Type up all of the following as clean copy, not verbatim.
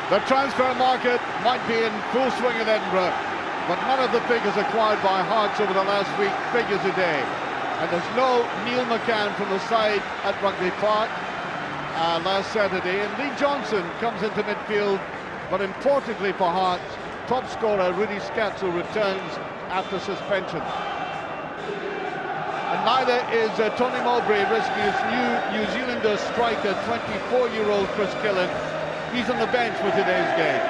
The transfer market might be in full swing in Edinburgh, but none of the figures acquired by Hearts over the last week figures a day. And there's no Neil McCann from the side at Rugby Park last Saturday. And Lee Johnson comes into midfield, but importantly for Hearts, top scorer Rudy Scatzel returns after suspension. And neither is Tony Mowbray risking his New Zealander striker, 24-year-old Chris Killen. He's on the bench for today's game.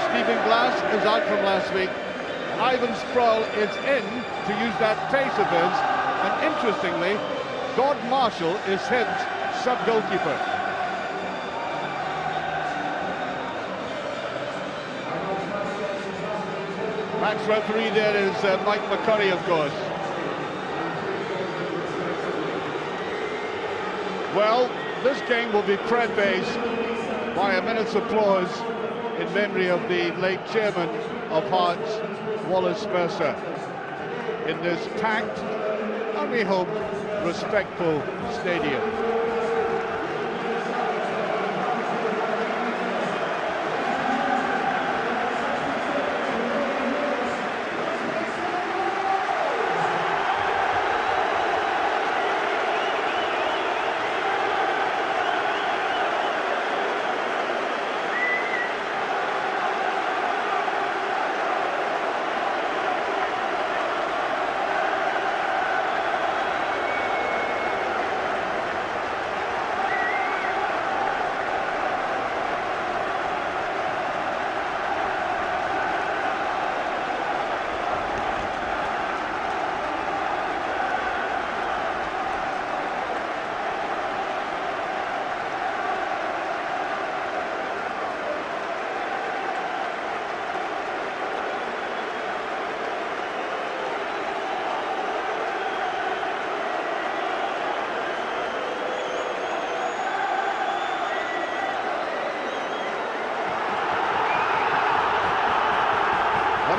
Stephen Glass is out from last week, and Ivan Sproul is in to use that pace of his. And interestingly, Gord Marshall is Hibs' sub-goalkeeper. Match referee there is Mike McCurry, of course. Well, this game will be prefaced by a minute's applause in memory of the late chairman of Hearts, Wallace Mercer, in this packed, and we hope, respectful stadium.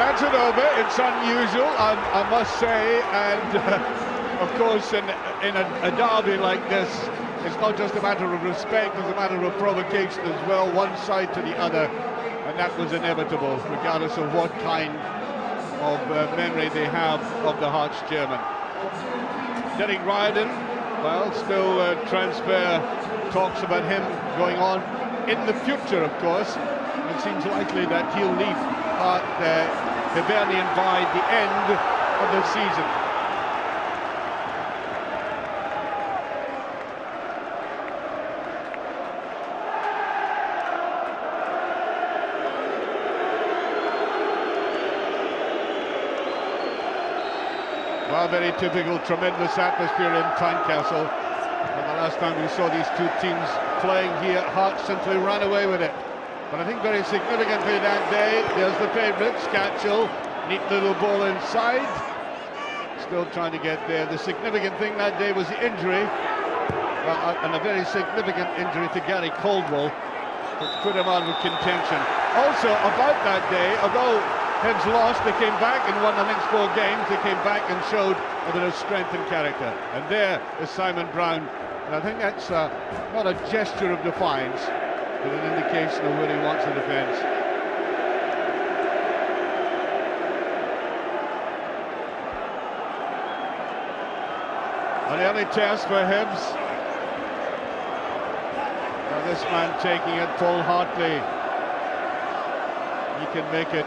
That's it over. It's unusual, I must say, and of course in a derby like this, it's not just a matter of respect, it's a matter of provocation as well, one side to the other, and that was inevitable, regardless of what kind of memory they have of the Hearts chairman. Derek Riordan, well, still transfer talks about him going on in the future, of course. It seems likely that he'll leave Hibernian by the end of the season. Well, very typical, tremendous atmosphere in Tynecastle. And the last time we saw these two teams playing here, Hearts simply ran away with it. But I think very significantly that day, there's the favourite, Scatchell, neat little ball inside, still trying to get there. The significant thing that day was the injury, and a very significant injury to Gary Caldwell, which put him out of contention. Also, about that day, although Hibs lost, they came back and won the next 4 games, they came back and showed a bit of strength and character. And there is Simon Brown, and I think that's not a gesture of defiance, with an indication of where he wants the defence. An early test for Hibs. Now this man taking it, Paul Hartley. He can make it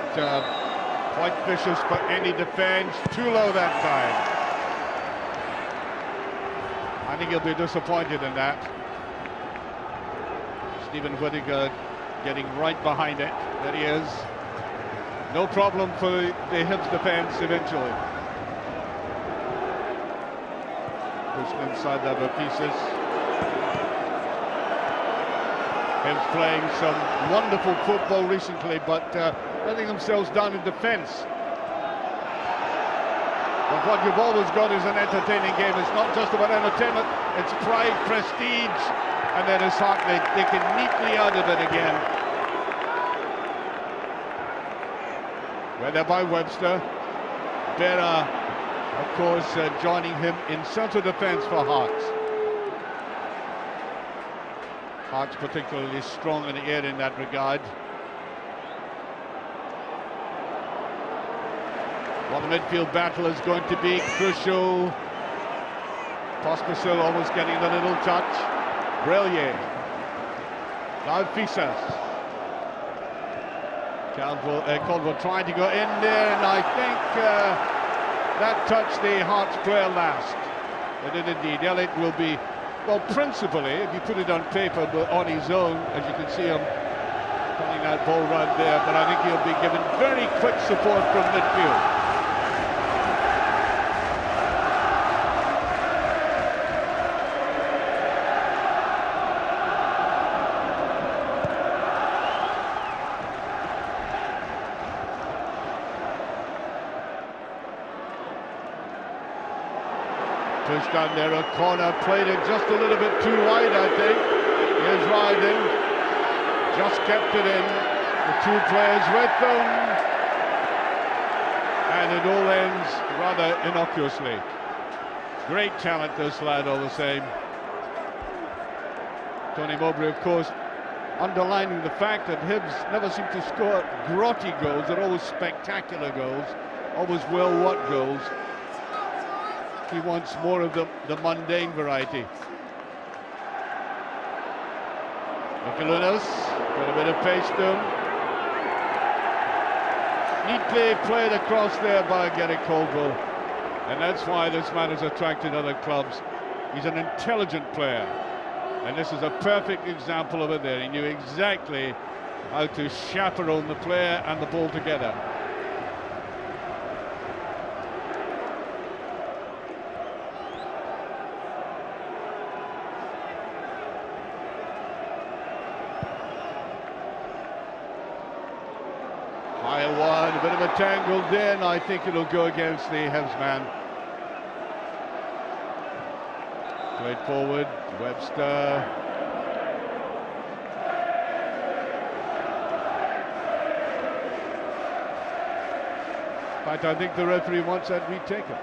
quite vicious for any defence. Too low that time. I think he'll be disappointed in that. Stephen Whittaker getting right behind it. There he is. No problem for the Hibs defence eventually. Pushing inside the other pieces. Hibs playing some wonderful football recently, but letting themselves down in defence. But what you've always got is an entertaining game. It's not just about entertainment, it's pride, prestige, and then it's Hartley. They can neatly out of it again. Well, they're by Webster. Berra, of course, joining him in centre defence for Hearts. Hearts particularly strong in the air in that regard. Well, the midfield battle is going to be crucial. Pospisil almost getting the little touch. Brilliant. Now Fisas. Caldwell trying to go in there, and I think that touched the Hearts player last. It did indeed. Elliott will be, well, principally, if you put it on paper, but on his own, as you can see him pulling that ball round there, but I think he'll be given very quick support from midfield. Pushed down there, O'Connor played it just a little bit too wide, I think. Here's Ryden, just kept it in, the two players with them, and it all ends rather innocuously. Great talent, this lad, all the same. Tony Mowbray, of course, underlining the fact that Hibs never seem to score grotty goals. They're always spectacular goals, always well-wrought goals. He wants more of the mundane variety. Mikalunas, got a bit of pace to him. Neatly played across there by Gary Caldwell. And that's why this man has attracted other clubs. He's an intelligent player. And this is a perfect example of it there. He knew exactly how to chaperone the player and the ball together. High one, a bit of a tangle there, and I think it'll go against the Hibs man. Played forward, Webster. In fact, I think the referee wants that retaken.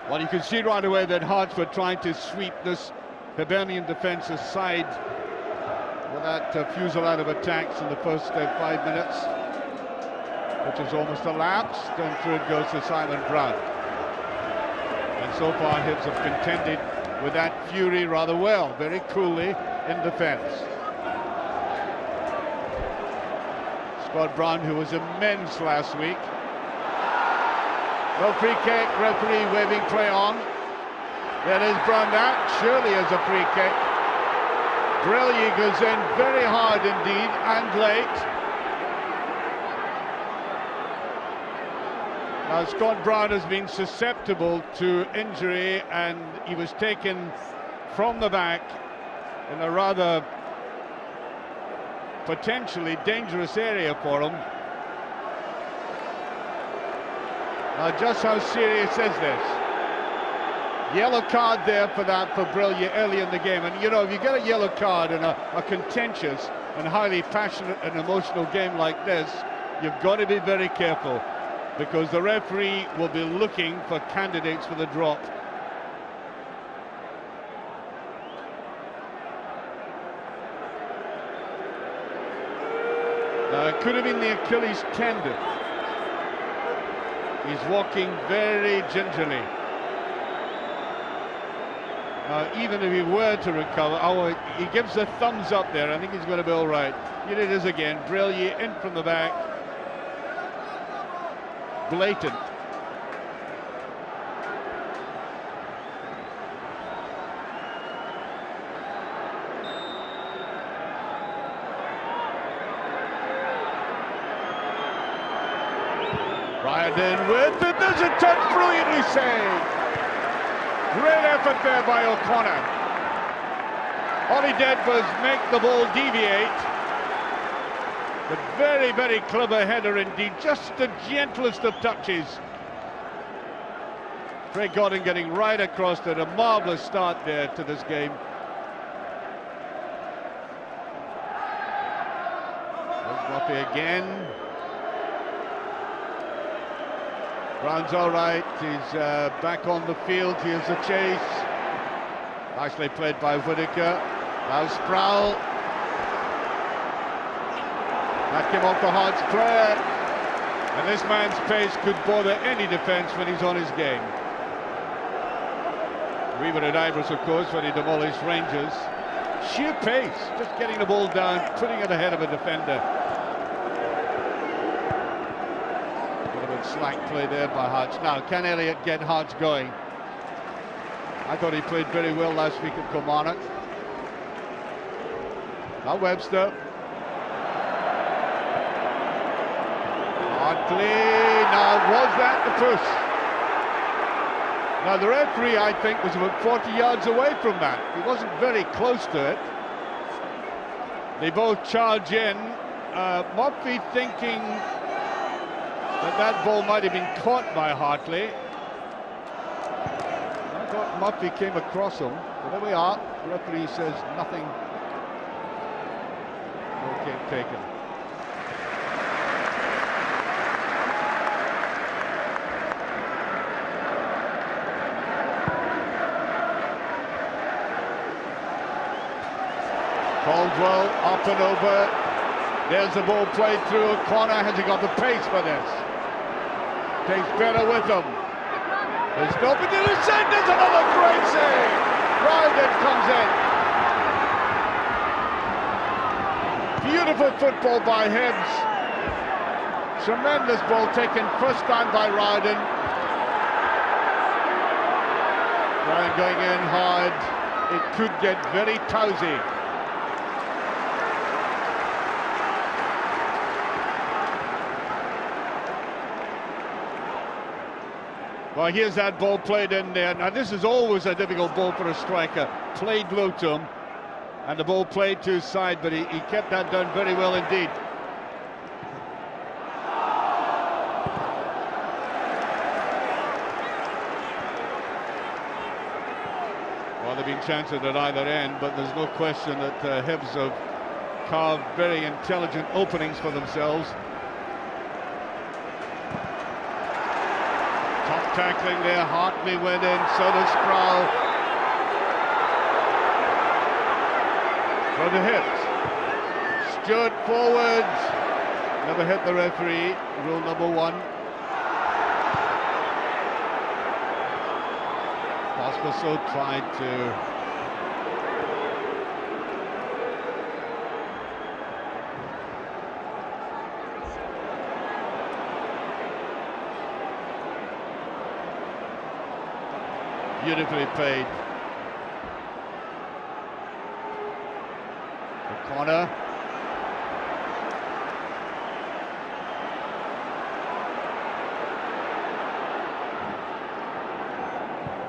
Well, you can see right away that Hearts were trying to sweep this Hibernian defence aside with that fusillade of attacks in the first 5 minutes, which has almost elapsed, and through it goes to Simon Brown. And so far Hibs have contended with that fury rather well, very coolly in defence. Scott Brown, who was immense last week. No free kick, referee waving play on. There is Brown, that surely is a free kick. Brilliant goes in very hard indeed, and late. Now Scott Brown has been susceptible to injury, and he was taken from the back in a rather potentially dangerous area for him. Now just how serious is this? Yellow card there for that for Brilliant early in the game, and you know, if you get a yellow card in a contentious and highly passionate and emotional game like this, you've got to be very careful, because the referee will be looking for candidates for the drop. Now it could have been the Achilles tendon. He's walking very gingerly. Even if he were to recover, he gives a thumbs up there. I think he's going to be all right. Here it is again. Brilliant in from the back. Blatant. Ryden with it. There's a touch, brilliantly saved. Great effort there by O'Connor. All he did was make the ball deviate. But very, very clever header indeed. Just the gentlest of touches. Craig Godden getting right across it. A marvellous start there to this game. There's Murphy again. Brown's all right, he's back on the field. Here's the chase. Nicely played by Whittaker. Now Sproul. That came off the Hearts player. And this man's pace could bother any defence when he's on his game. We were at Ibrox, of course, when he demolished Rangers. Sheer pace, just getting the ball down, putting it ahead of a defender. A bit of a slack play there by Hearts. Now, can Elliott get Hearts going? I thought he played very well last week at Kilmarnock. Now Webster. Now, was that the push? Now, the referee, I think, was about 40 yards away from that. He wasn't very close to it. They both charge in. Murphy thinking that that ball might have been caught by Hartley. I thought Murphy came across him. But there we are. The referee says nothing. No kick taken. Caldwell up and over. There's the ball played through a corner. Has he got the pace for this? Takes better with him. There's nobody to send. There's another great save. Ryden comes in. Beautiful football by Hibbs. Tremendous ball taken first time by Ryden. Ryan going in hard. It could get very tousy. Well, here's that ball played in there. Now, this is always a difficult ball for a striker. Played low to him, and the ball played to his side, but he kept that down very well indeed. Well, there have been chances at either end, but there's no question that Hibs have carved very intelligent openings for themselves. Tackling there, Hartley went in, so does Sproul. For the Hibs. Stewart forwards. Never hit the referee, rule number 1. Pospisil tried to beautifully played. The corner.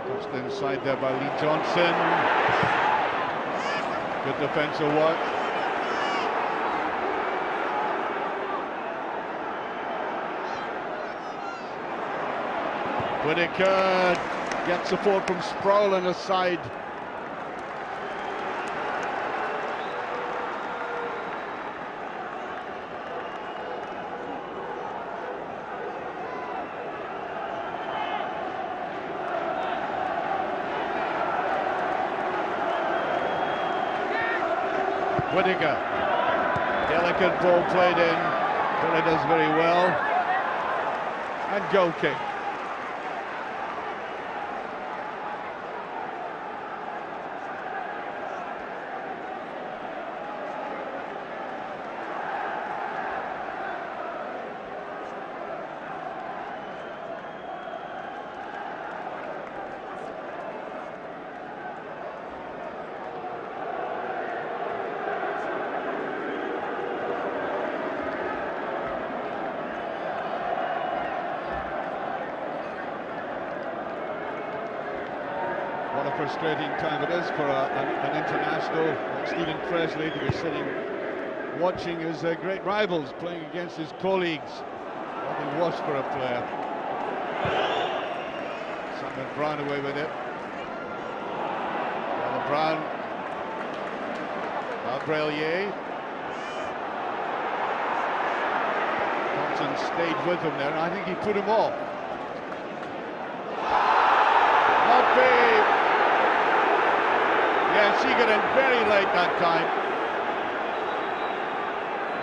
Touched inside there by Lee Johnson. Good defensive work. Whittaker gets support from Sproul on the side. Whittaker. Delicate ball played in. Billy does very well. And goal kick. What a frustrating time it is for an international like Stephen Presley to be sitting watching his great rivals playing against his colleagues. Nothing worse for a player. Simon Brown away with it. Brown. Brelier. Thompson stayed with him there, and I think he put him off. Yeah, she got in very late that time.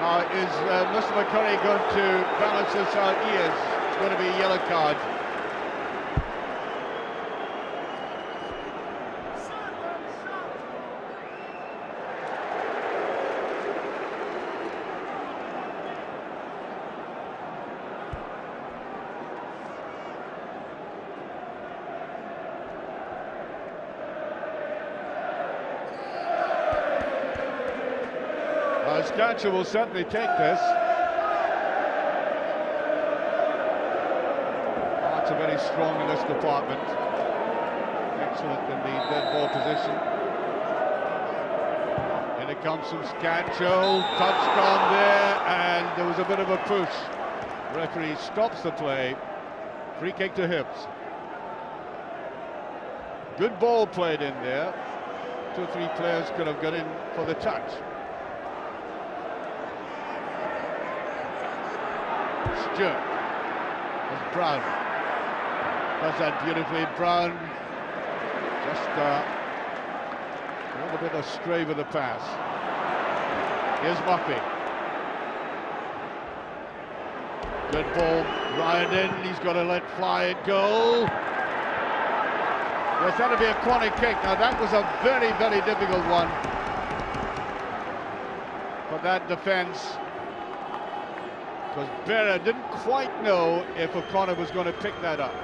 Is Mr. McCurry going to balance this out? He is. It's going to be a yellow card. Scancher will certainly take this. Hearts are very strong in this department. Excellent in the dead ball position. And it comes from Scancher. Touchdown there, and there was a bit of a push. The referee stops the play. Free kick to Hibs. Good ball played in there. 2 or 3 players could have got in for the touch. Stewart. As Brown does that beautifully. Brown just a little bit astray with the pass. Here's Murphy. Good ball. Ryan in. He's got to let fly it go. Yes, that'll be a corner kick. Now that was a very, very difficult one for that defence. Because Berra didn't quite know if O'Connor was going to pick that up.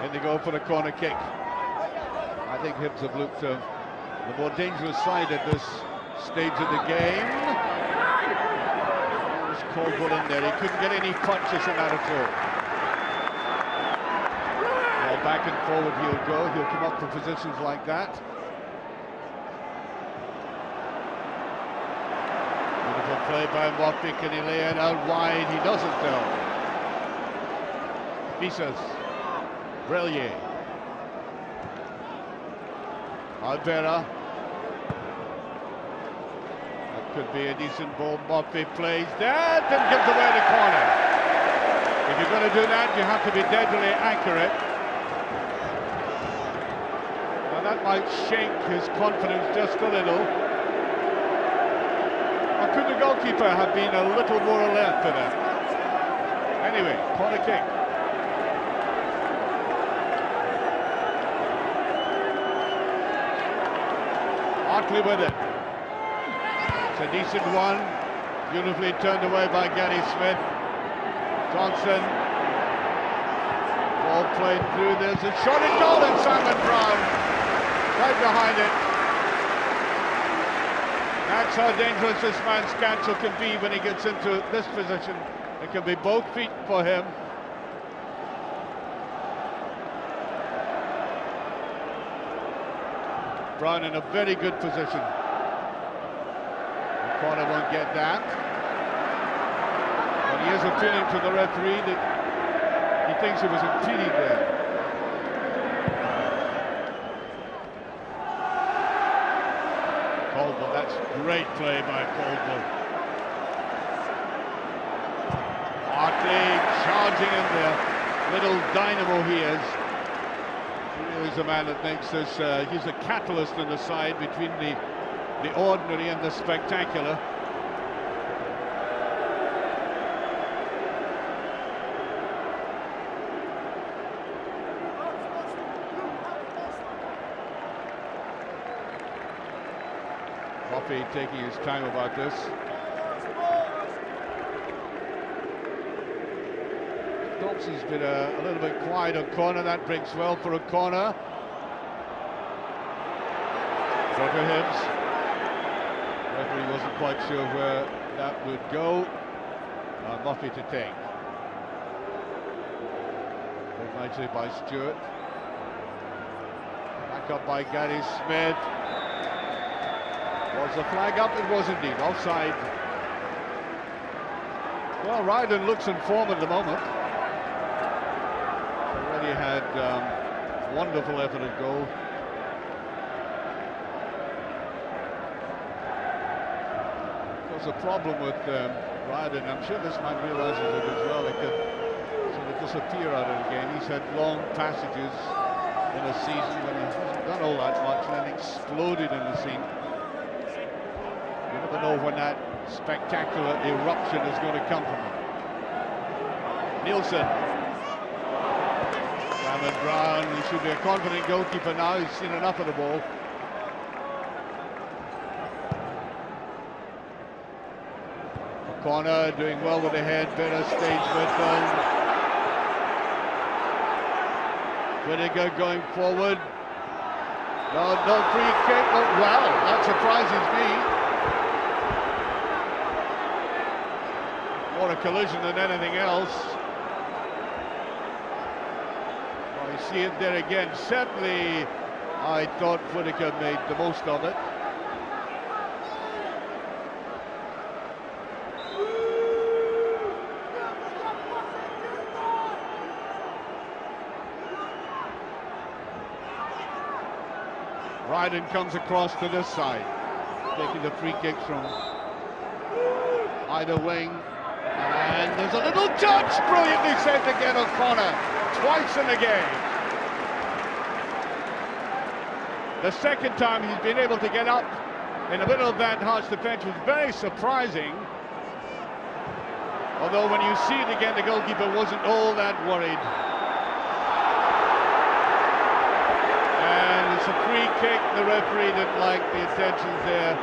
And they go for the corner kick. I think Hibs have looked the more dangerous side at this stage of the game. There's Caldwell in there. He couldn't get any punches in that at all. Back and forward he'll go. He'll come up for positions like that. Beautiful play by Murphy. Can he lay it out wide? He doesn't though. Visas. Brelier. Albera. That could be a decent ball. Murphy plays that and gives away the corner. If you're going to do that, you have to be deadly accurate. That might shake his confidence just a little. Or could the goalkeeper have been a little more alert to that? Anyway, corner kick. Hartley with it. It's a decent one. Beautifully turned away by Gary Smith. Johnson. Ball played through. There's a shot at goal and Simon Brown. Right behind it. That's how dangerous this man Scancher can be when he gets into this position. It can be both feet for him. Brown in a very good position. The corner won't get that. But he is appealing to the referee that he thinks it was impeded there. Caldwell, that's great play by Caldwell. Hartley charging in there. Little dynamo he is. He really is a man that makes this, he's a catalyst in the side between the ordinary and the spectacular. Murphy taking his time about this. Thompson's been a little bit quiet on corner. That breaks well for a corner. Go to Hibs. Referee wasn't quite sure where that would go. Murphy to take. Played nicely by Stewart. Back up by Gary Smith. Was the flag up? It was indeed. Offside. Well, Ryden looks in form at the moment. Already had wonderful effort at goal. Of course, there's a problem with Ryden. I'm sure this man realizes it as well. They could sort of disappear out of the game. He's had long passages in a season when he hasn't done all that much and then exploded in the scene. You never know when that spectacular eruption is going to come from him. Nielsen. Cameron Brown, he should be a confident goalkeeper now. He's seen enough of the ball. Corner doing well with the head, better stage midfield. Whittaker going forward. No free kick. Oh, well, that surprises me. More a collision than anything else. Well, you see it there again. Certainly, I thought Whittaker made the most of it. Ryden comes across to this side, taking the free kicks from either wing, and there's a little touch, brilliantly sent again O'Connor, twice in the game. The second time he's been able to get up in the middle of that Hearts defence was very surprising, although when you see it again, the goalkeeper wasn't all that worried. It's a free kick. The referee didn't like the intentions there.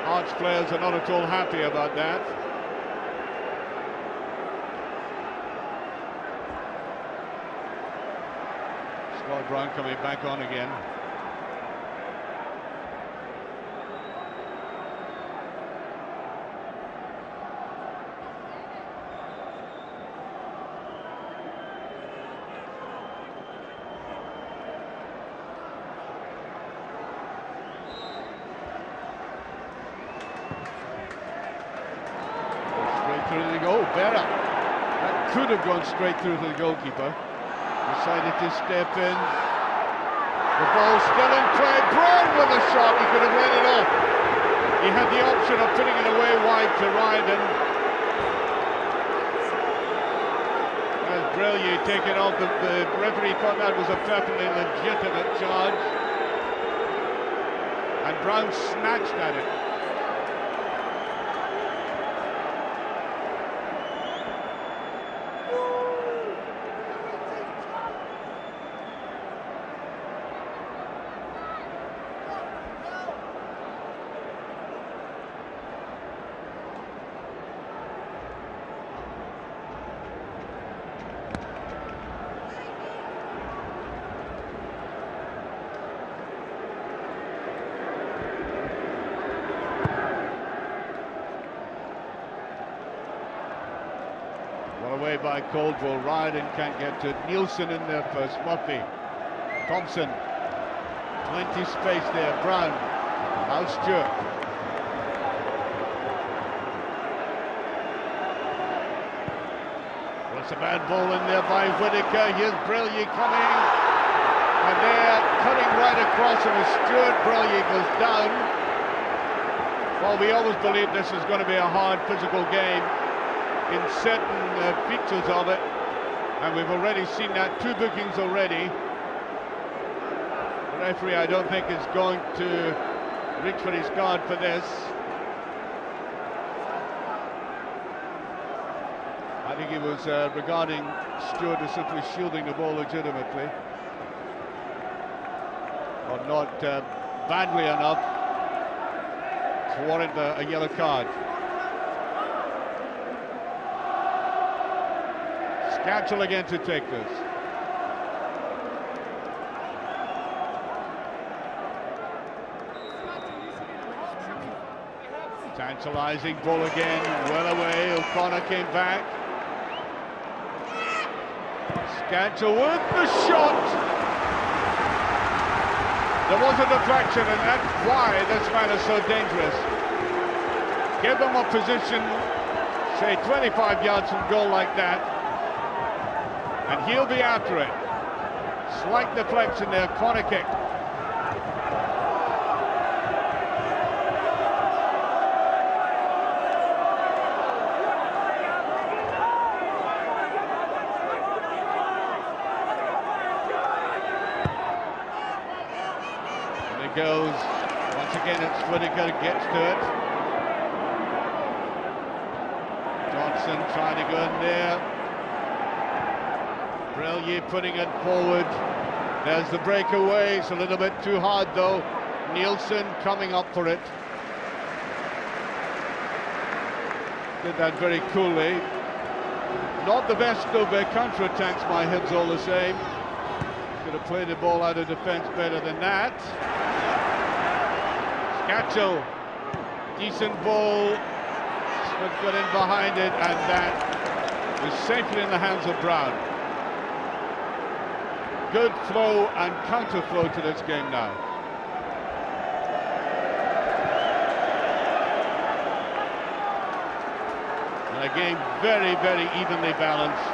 Hearts players are not at all happy about that. Scott Brown coming back on again. Better. That could have gone straight through to the goalkeeper. Decided to step in. The ball still in play. Brown with a shot. He could have let it off. He had the option of putting it away wide to Ryden. As Brillier taken off, the referee thought that was a perfectly legitimate charge. And Brown snatched at it. Away by Caldwell. Ryden can't get to it. Nielsen in there first. Murphy. Thompson. Plenty space there. Brown. Now Stewart. Well, it's a bad ball in there by Whittaker. Here's Brillier coming. And they're cutting right across him as Stewart. Brillier goes down. Well, we always believe this is going to be a hard physical game in certain features of it, and we've already seen that. 2 bookings already. The referee, I don't think, is going to reach for his card for this. I think he was regarding Stewart as simply shielding the ball legitimately, or not badly enough to warrant a yellow card. Gatchel again to take this. Tantalizing ball again, well away. O'Connor came back. Gatchel with the shot. There was a deflection, and that's why this man is so dangerous. Give him a position, say 25 yards from goal like that, and he'll be after it. Slight deflection there, corner kick. goes. Once again, it's Whittaker gets to it. Johnson trying to go in there. Brillier putting it forward. There's the breakaway. It's a little bit too hard though. Nielsen coming up for it. Did that very coolly. Not the best of their counter-attacks by Hibs all the same. Could have played the ball out of defence better than that. Scatchell, decent ball. Smith got in behind it, and that was safely in the hands of Brown. Good flow and counter-flow to this game now. And a game very, very evenly balanced.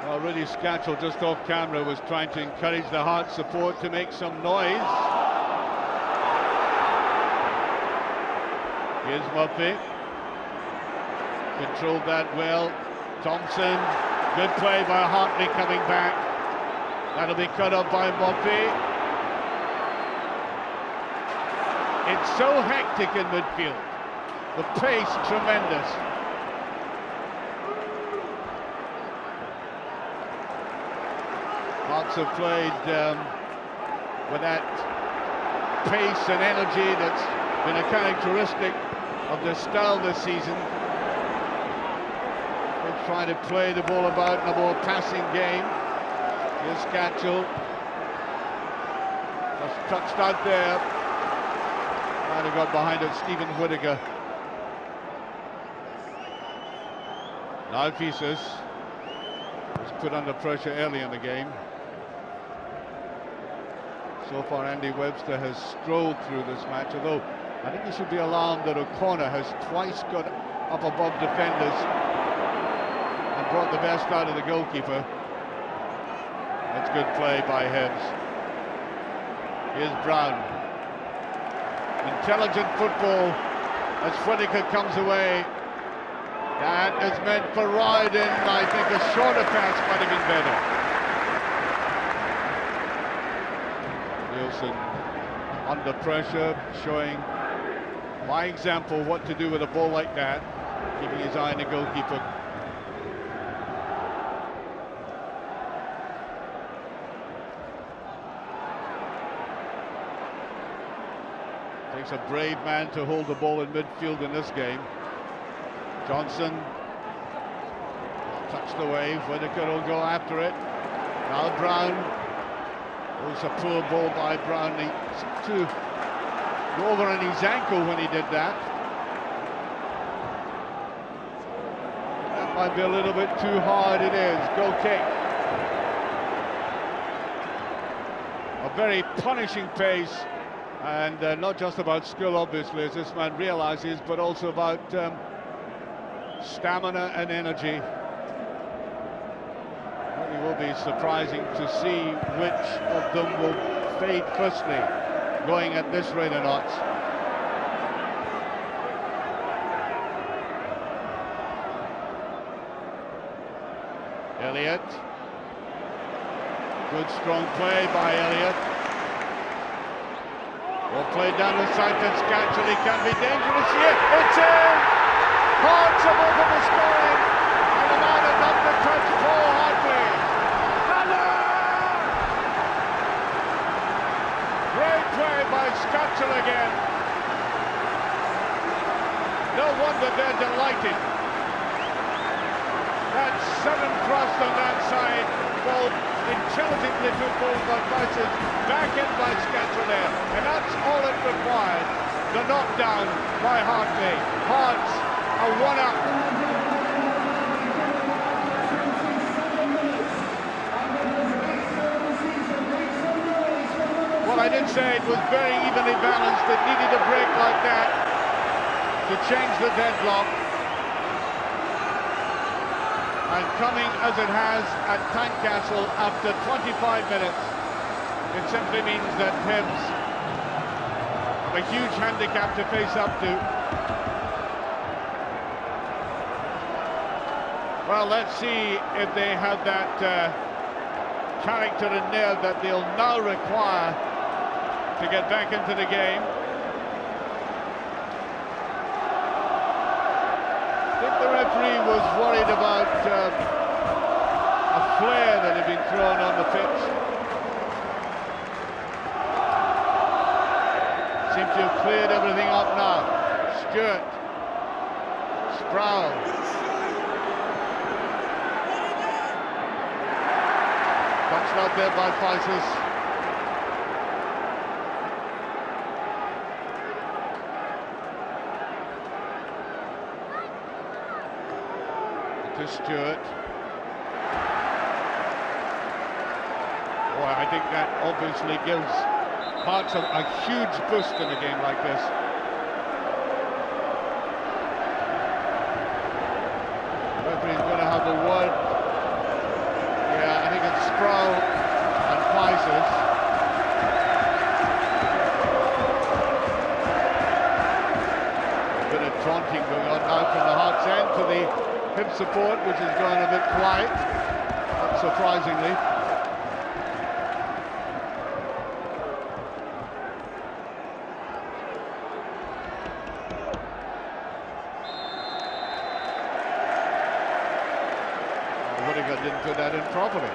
Well, really, Scatchell just off camera was trying to encourage the Heart support to make some noise. Here's Murphy. Controlled that well. Thompson, good play by Hartley coming back. That'll be cut up by Murphy. It's so hectic in midfield. The pace tremendous. Hearts have played with that pace and energy that's been a characteristic of their style this season. They're trying to play the ball about in a more passing game. Here's Scatchell. Just touched out there. Might have got behind it, Stephen Whittaker. Now Pieces was put under pressure early in the game. So far Andy Webster has strolled through this match, although I think he should be alarmed that O'Connor has twice got up above defenders and brought the best out of the goalkeeper. That's good play by Hibs. Here's Brown. Intelligent football as Whittaker comes away. That is meant for Ryden. I think a shorter pass might have been better. Nielsen under pressure, showing by example what to do with a ball like that, keeping his eye on the goalkeeper. Takes a brave man to hold the ball in midfield in this game. Johnson touched away. Whittaker will go after it. Now Brown. It was a poor ball by Brown. He seemed to go over on his ankle when he did that. That might be a little bit too hard. It is. Goal kick. A very punishing pace, and not just about skill, obviously, as this man realizes, but also about stamina and energy. It will be surprising to see which of them will fade firstly, going at this rate of knots. Elliott. Good strong play by Elliott. Well played down the side to Scatchell. He can be dangerous here. It's in! Hearts have opened the scoring, and the man has up the touch, Paul Hartley. Great play by Scatchell again. No wonder they're delighted. That sudden thrust on that side, ball intelligently footballed by Prices, back in by Scatchell there, and that's all it required. The knockdown by Hartley. Hearts a one-up. Well, I did say it was very evenly balanced. It needed a break like that to change the deadlock. And coming as it has at Tynecastle after 25 minutes, it simply means that Hibs have a huge handicap to face up to. Well, let's see if they have that character and nerve that they'll now require to get back into the game. I think the referee was worried about a flare that had been thrown on the pitch. Seems to have cleared everything up now. Stewart, Sproul. Punched out there by Fighters. To Stewart. Boy, I think that obviously gives Hearts a huge boost in a game like this. The referee's going to have the word. Yeah, I think it's Sproul and Fighters. A bit of taunting going on now from the Hearts end to the hip support, which is going a bit quiet, not surprisingly. Whittaker didn't put that in properly.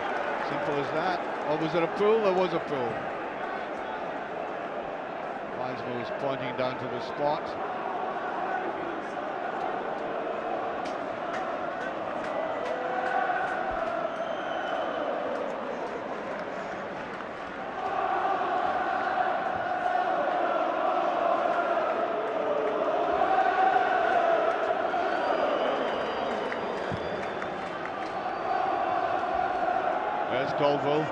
Simple as that. Or was it a pull? There was a pull. Wiseman was pointing down to the spot. There's Colville.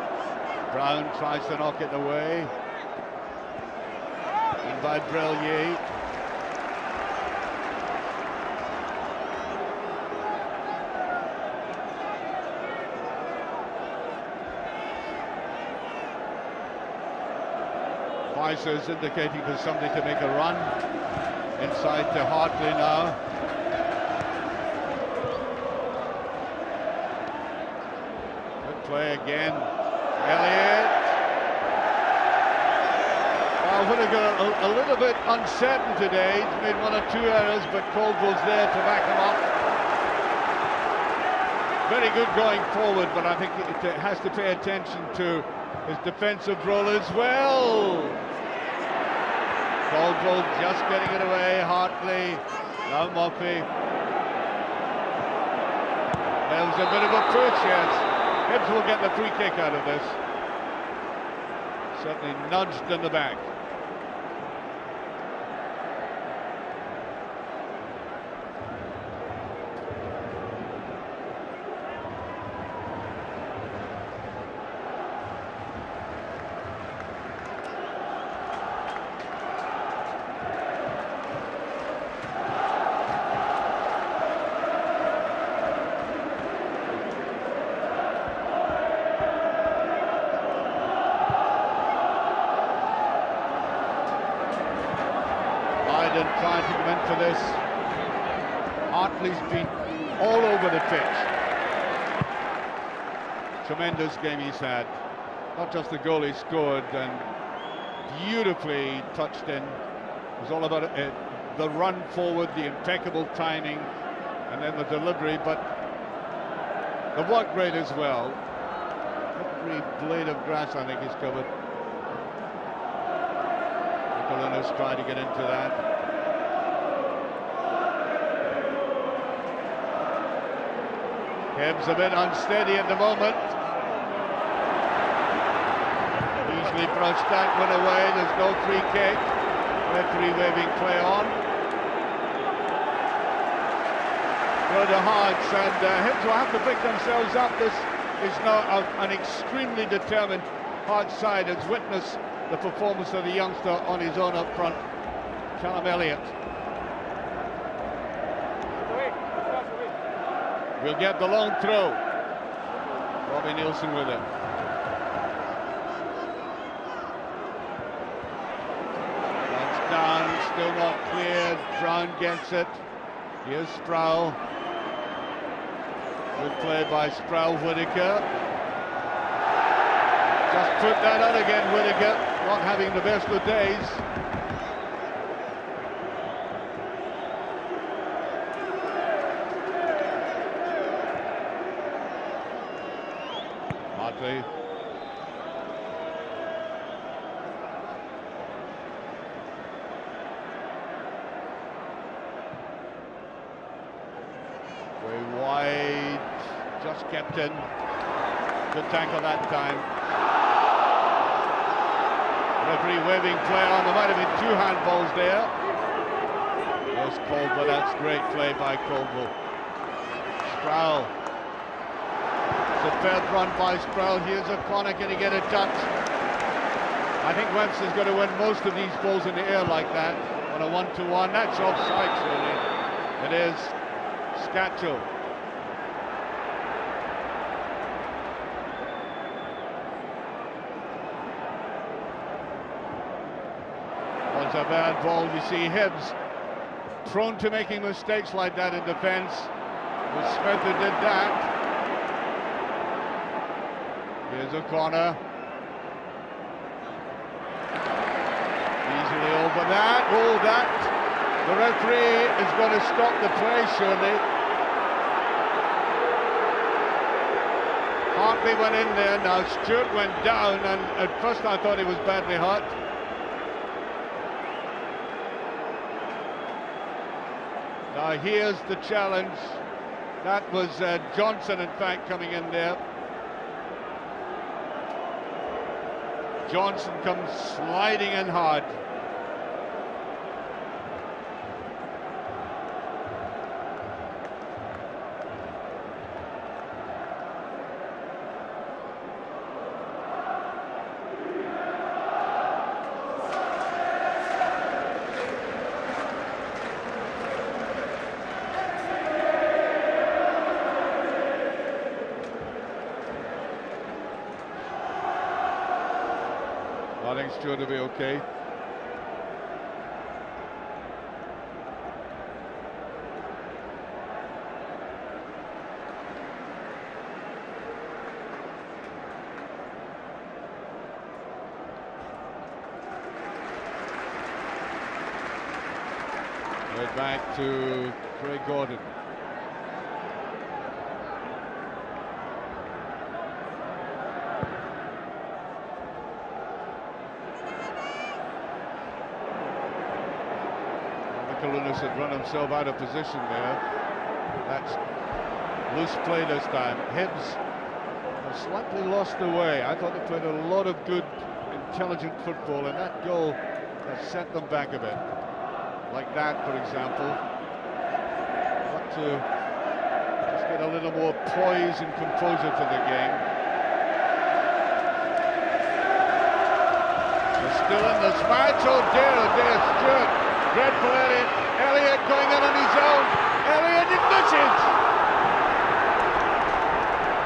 Brown tries to knock it away. And by Brellier. Fighters indicating for somebody to make a run. Inside to Hartley now. Play again. Elliott. Well, Whittaker a little bit uncertain today. He's made one or two errors, but Caldwell's there to back him up. Very good going forward, but I think it has to pay attention to his defensive role as well. Caldwell just getting it away. Hartley. Now Murphy. There was a bit of a push, yes. Hibs will get the free kick out of this. Certainly nudged in the back. Trying to come in for this. Hartley's been all over the pitch. Tremendous game he's had. Not just the goal he scored and beautifully touched in. It was all about it, the run forward, the impeccable timing, and then the delivery, but the work rate as well. Every blade of grass I think he's covered. Nicolino's trying to get into that. Hibbs a bit unsteady at the moment. Easily brushed that one away. There's no free kick. Referee waving play on. Go to Hearts, and Hibbs will have to pick themselves up. This is now an extremely determined Hearts side, as witness the performance of the youngster on his own up front, Callum Elliott. We'll get the long throw. Robbie Nielsen with it. That's down, still not cleared. Brown gets it. Here's Sproul. Good play by Sproul. Whittaker. Just put that out again, Whittaker, not having the best of days. Hartley. Very wide, just kept in. Good tackle that time. Referee waving play on. There might have been 2 handballs there. There's Caldwell. That's great play by Caldwell. Sproul. Superb run by Sproul. Here's O'Connor. Can he get a touch? I think Webster's going to win most of these balls in the air like that on a 1-to-1. That's offside, surely. It is. Scatchel. Was a bad ball. You see Hibbs prone to making mistakes like that in defence. It was Smith who did that. Here's O'Connor. Easily over that. Oh, that. The referee is going to stop the play, surely. Hartley went in there. Now Stewart went down, and at first I thought he was badly hurt. Now here's the challenge. That was Johnson, in fact, coming in there. Johnson comes sliding in hard. I think Stewart will be okay. Right back to Craig Gordon. Lunas had run himself out of position there. That's loose play this time. Hibbs has slightly lost the way. I thought they played a lot of good, intelligent football, and that goal has set them back a bit. Like that, for example. Got to just get a little more poise and composure to the game. They're still in this match. Oh dear, Stewart. Dreadful Elliott. Elliott going in on his own. Elliott, it misses!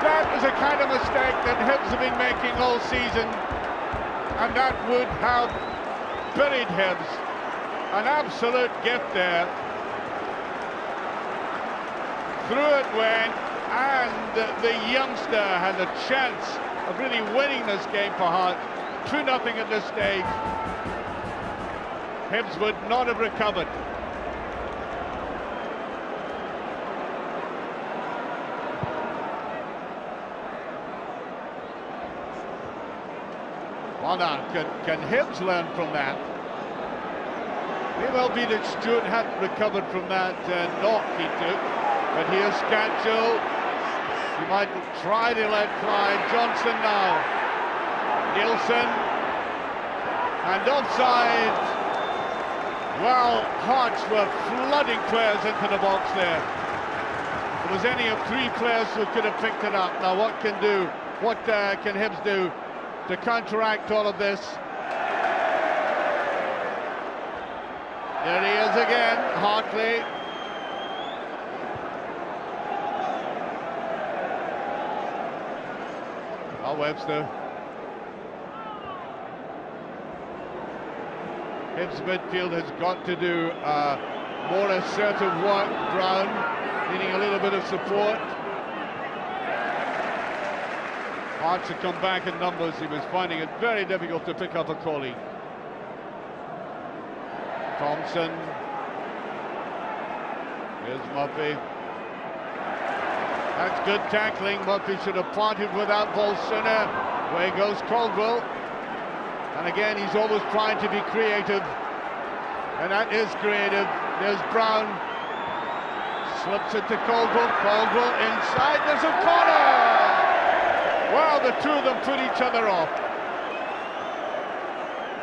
That is a kind of mistake that Hibbs have been making all season, and that would have buried Hibbs. An absolute gift there. Through it went, and the youngster had a chance of really winning this game for Hart. 2-0 at this stage. Hibbs would not have recovered. Well now, can Hibbs learn from that? May well be that Stewart hadn't recovered from that knock he took. But here's Scatchel. He might try to let fly. Johnson now. Nielsen. And offside. Well, Hearts were flooding players into the box there. There was any of 3 players who could have picked it up. Now what can Hibbs do to counteract all of this? There he is again, Hartley. Oh, Webster. Hibbs midfield has got to do more assertive work. Brown needing a little bit of support. Hearts had come back in numbers. He was finding it very difficult to pick up a colleague. Thompson. Here's Murphy. That's good tackling. Murphy should have planted with that ball sooner. Away goes Caldwell. And again, he's always trying to be creative. And that is creative. There's Brown. Slips it to Caldwell. Caldwell inside. There's a corner! Well, the two of them put each other off.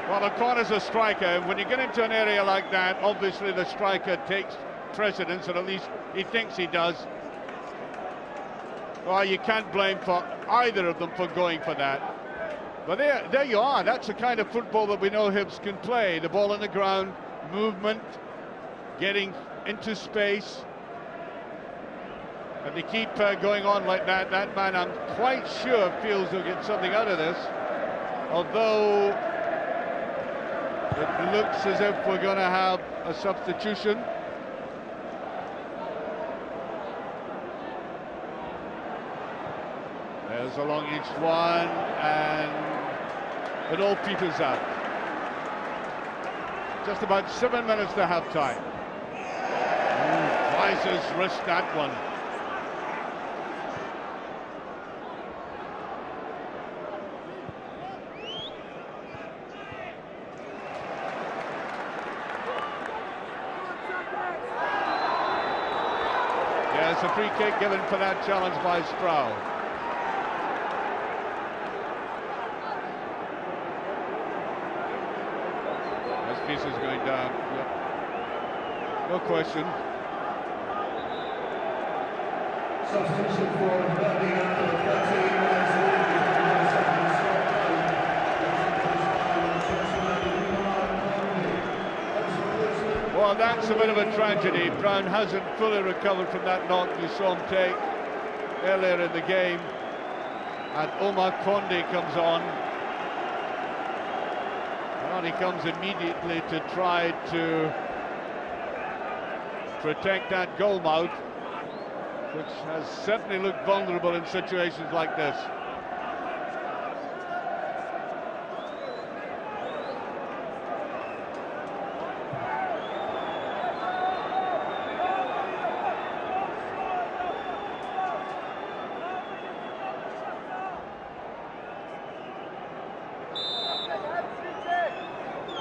Well, the corner's a striker. When you get into an area like that, obviously the striker takes precedence, or at least he thinks he does. Well, you can't blame for either of them for going for that. But there you are. That's the kind of football that we know Hibs can play. The ball on the ground, movement, getting into space. And they keep going on like that. That man, I'm quite sure, feels he'll get something out of this. Although it looks as if we're going to have a substitution. There's a long each one, and it all peters out. Just about 7 minutes to half-time. Weiser's risked that one. There's a free kick given for that challenge by Sproul. This piece is going down. Yep. No question. Substitution for well, that's a bit of a tragedy. Brown hasn't fully recovered from that knock you saw him take earlier in the game. And Omar Condé comes on. And on he comes immediately to try to protect that goal mouth, which has certainly looked vulnerable in situations like this.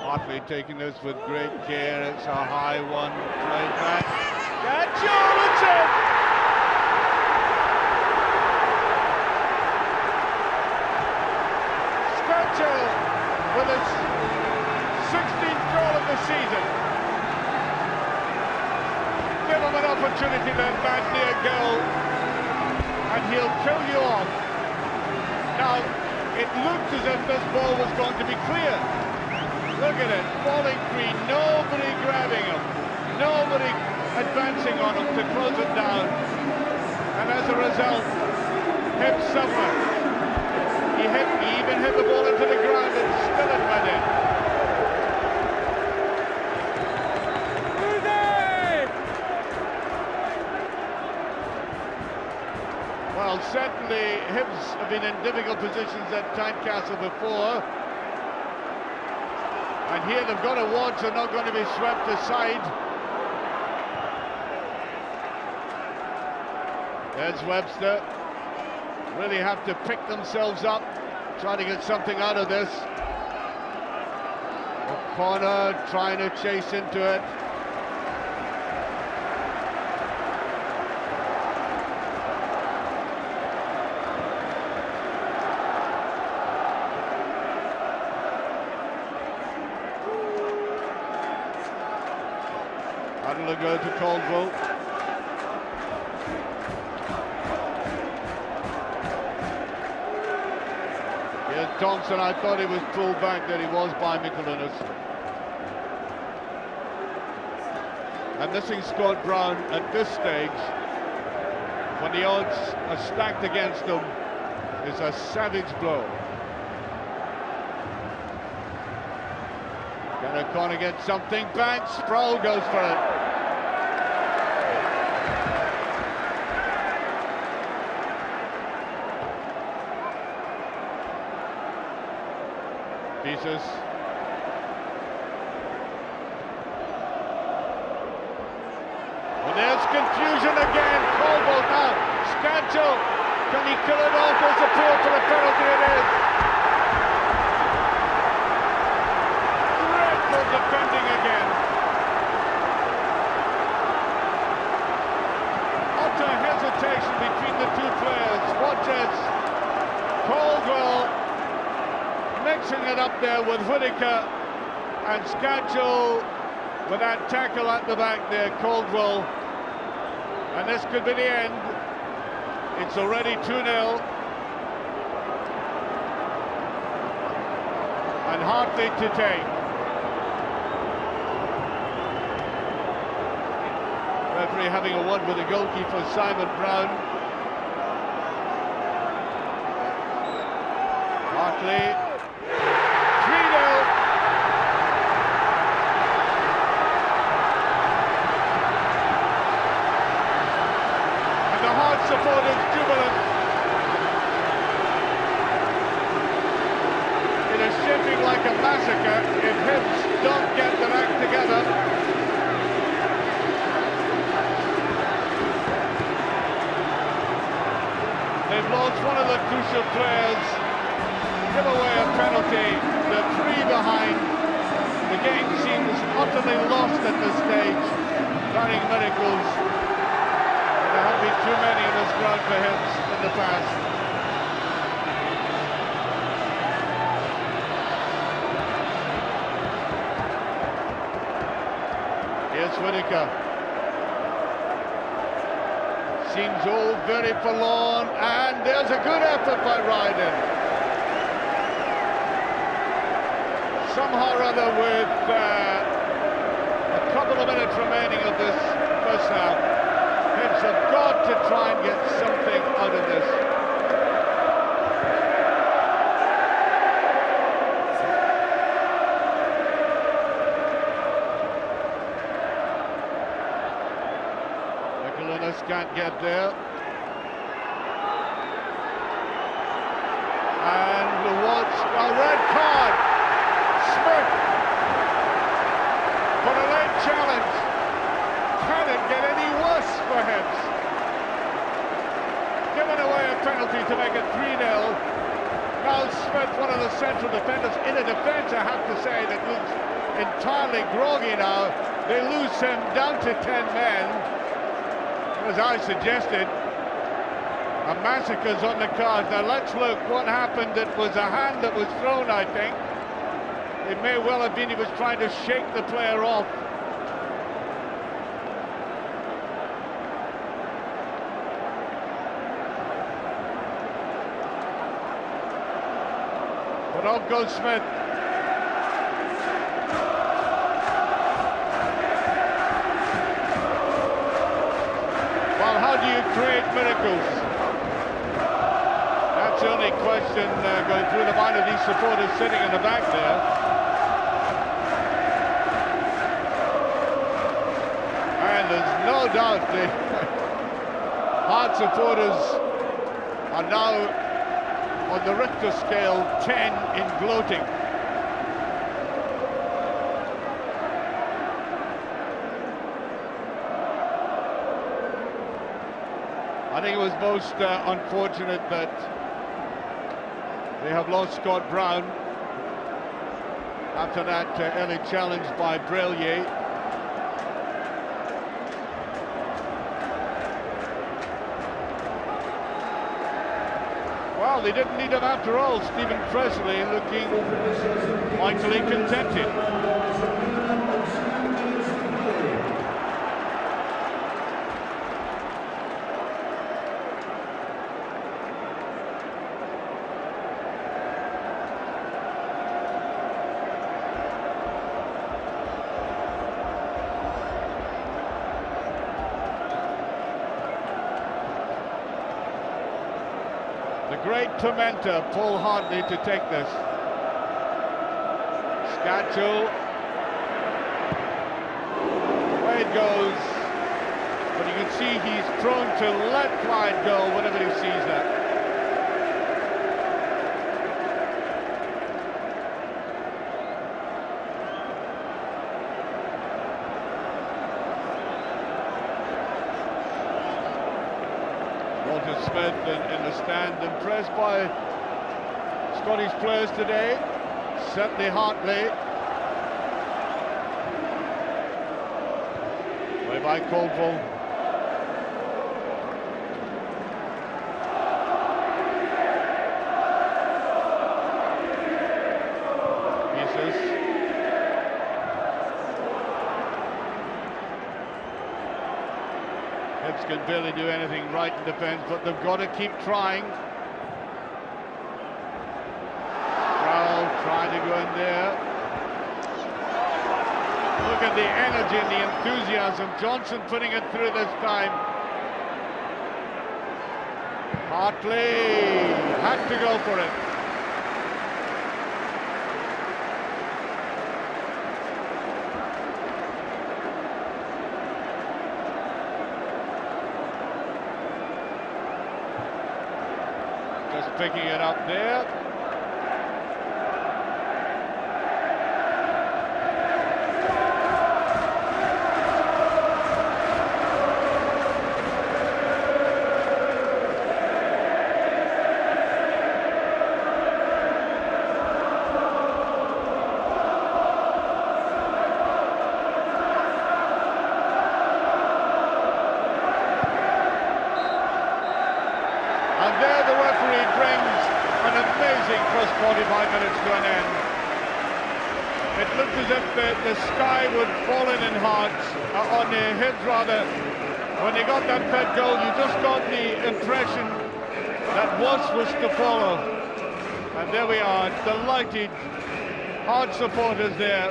Hartley taking this with great care. It's a high one, played back. That's Jorgensen! Churchill with his 16th goal of the season. Give him an opportunity then, back near goal, and he'll kill you off. Now, it looked as if this ball was going to be clear. Look at it, falling free, nobody grabbing him, nobody advancing on him to close it down. And as a result, Hibs suffered. He even hit the ball into the ground and still it went in. Well, certainly Hibs have been in difficult positions at Tynecastle before. And here they've got awards, they're not going to be swept aside. There's Webster. Really have to pick themselves up, trying to get something out of this. O'Connor trying to chase into it. That'll go to Caldwell. Here's Thompson. I thought he was pulled back, that he was by Michelin. And missing Scott Brown at this stage, when the odds are stacked against them, is a savage blow. Can O'Connor get something back? Sproul goes for it. pieces. Well, there's confusion again. Caldwell now. Scancho. Can he kill it off? There's a appeal for the penalty. It is. Dreadful defending again. Utter hesitation between the two players. Watch this. Caldwell mixing it up there with Whittaker, and Scancho with that tackle at the back there. Caldwell, and this could be the end. It's already 2-0, and Hartley to take. Referee having a word with the goalkeeper Simon Brown. Hartley, 3-0. And the Hearts supporters jubilant. It is shaping like a massacre if Hibs don't get their act together. They've lost one of the crucial players. Give away a penalty. They're 3 behind. The game seems utterly lost at this stage, barring miracles. There have been too many in this ground for Hibs in the past. Here's Whittaker. Seems all very forlorn, and there's a good effort by Ryden. Somehow or other, with a couple of minutes remaining of this first half, Hibs have got to try and get something out of this. Nicholas can't get there. And what's a red card? Smith for a late challenge. Can it get any worse for Hibs? Giving away a penalty to make it 3-0. Now Smith, one of the central defenders in a defence, I have to say, that looks entirely groggy now. They lose him down to 10 men. As I suggested, a massacre's on the cards. Now let's look what happened. It was a hand that was thrown, I think. It may well have been he was trying to shake the player off. But off goes Smith. Well, how do you create miracles? That's the only question going through the mind of these supporters sitting in the back there. And there's no doubt the Hearts supporters are now on the Richter scale 10 in gloating. I think it was most unfortunate that they have lost Scott Brown after that early challenge by Brellier. Well, they didn't need him after all. Stephen Presley looking mightily contented. The great tormentor, Paul Hartley, to take this. Scancho. Away it goes. But you can see he's prone to let Clyde go whenever he sees that. Peter Smith in the stand, impressed by Scottish players today, certainly Hartley. Play by Colville. Hibs can barely do anything right in defence, but they've got to keep trying. Brown trying to go in there. Look at the energy and the enthusiasm. Johnson putting it through this time. Hartley had to go for it. Just picking it up there. And there the referee brings an amazing first 45 minutes to an end. It looked as if the sky would fall in Hearts, on the Hibs rather. When they got that third goal, you just got the impression that was to follow. And there we are, delighted Hearts supporters there.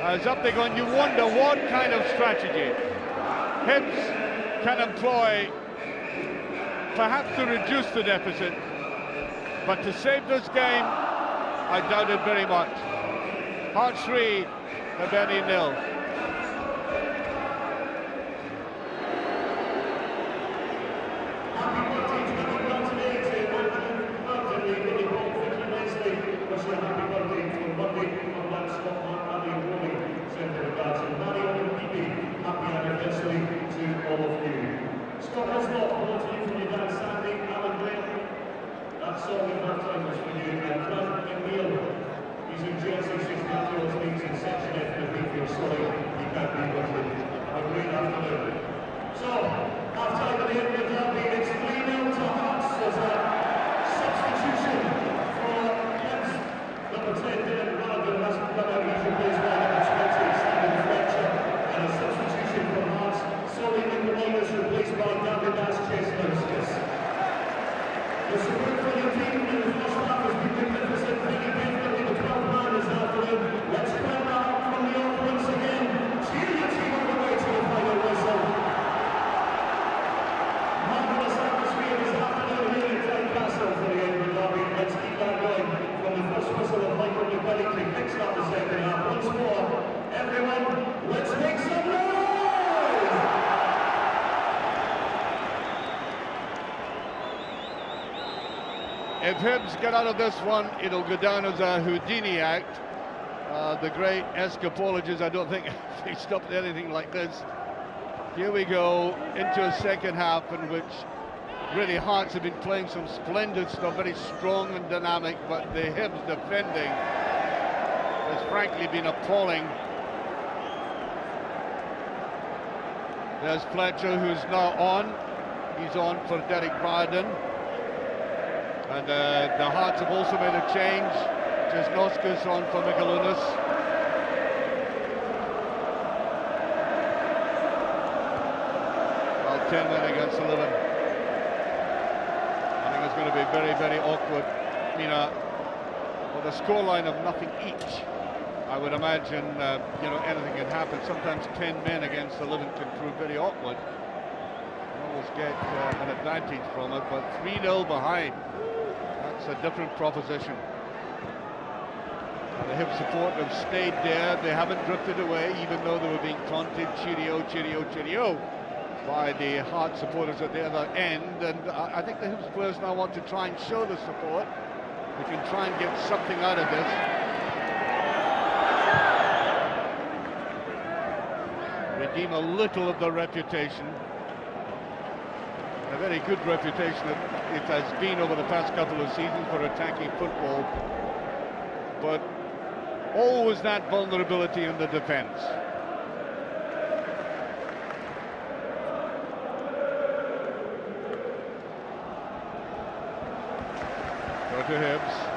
As up they go, and you wonder what kind of strategy Hibs can employ, perhaps to reduce the deficit, but to save this game, I doubt it very much. Hearts 3, Hibernian 0. If Hibs get out of this one, it'll go down as a Houdini act. The great escapologists, I don't think they stopped anything like this. Here we go into a second half in which really Hearts have been playing some splendid stuff, very strong and dynamic, but the Hibs defending has frankly been appalling. There's Fletcher, who's now on. He's on for Derek Brydon. And the Hearts have also made a change. Jesnoska's on for Michaelunas. Well, 10 men against 11. I think it's going to be very, very awkward. You know, with a scoreline of nothing each, I would imagine, you know, anything can happen. Sometimes 10 men against 11 can prove very awkward. You always get an advantage from it, but 3-0 behind. That's a different proposition. And the Hibs support have stayed there. They haven't drifted away, even though they were being taunted, cheerio, cheerio, cheerio, by the Hearts supporters at the other end. And I think the Hibs players now want to try and show the support. They can try and get something out of this. Redeem a little of their reputation. a very good reputation it has been over the past couple of seasons for attacking football, but always that vulnerability in the defence. Go to Hibs.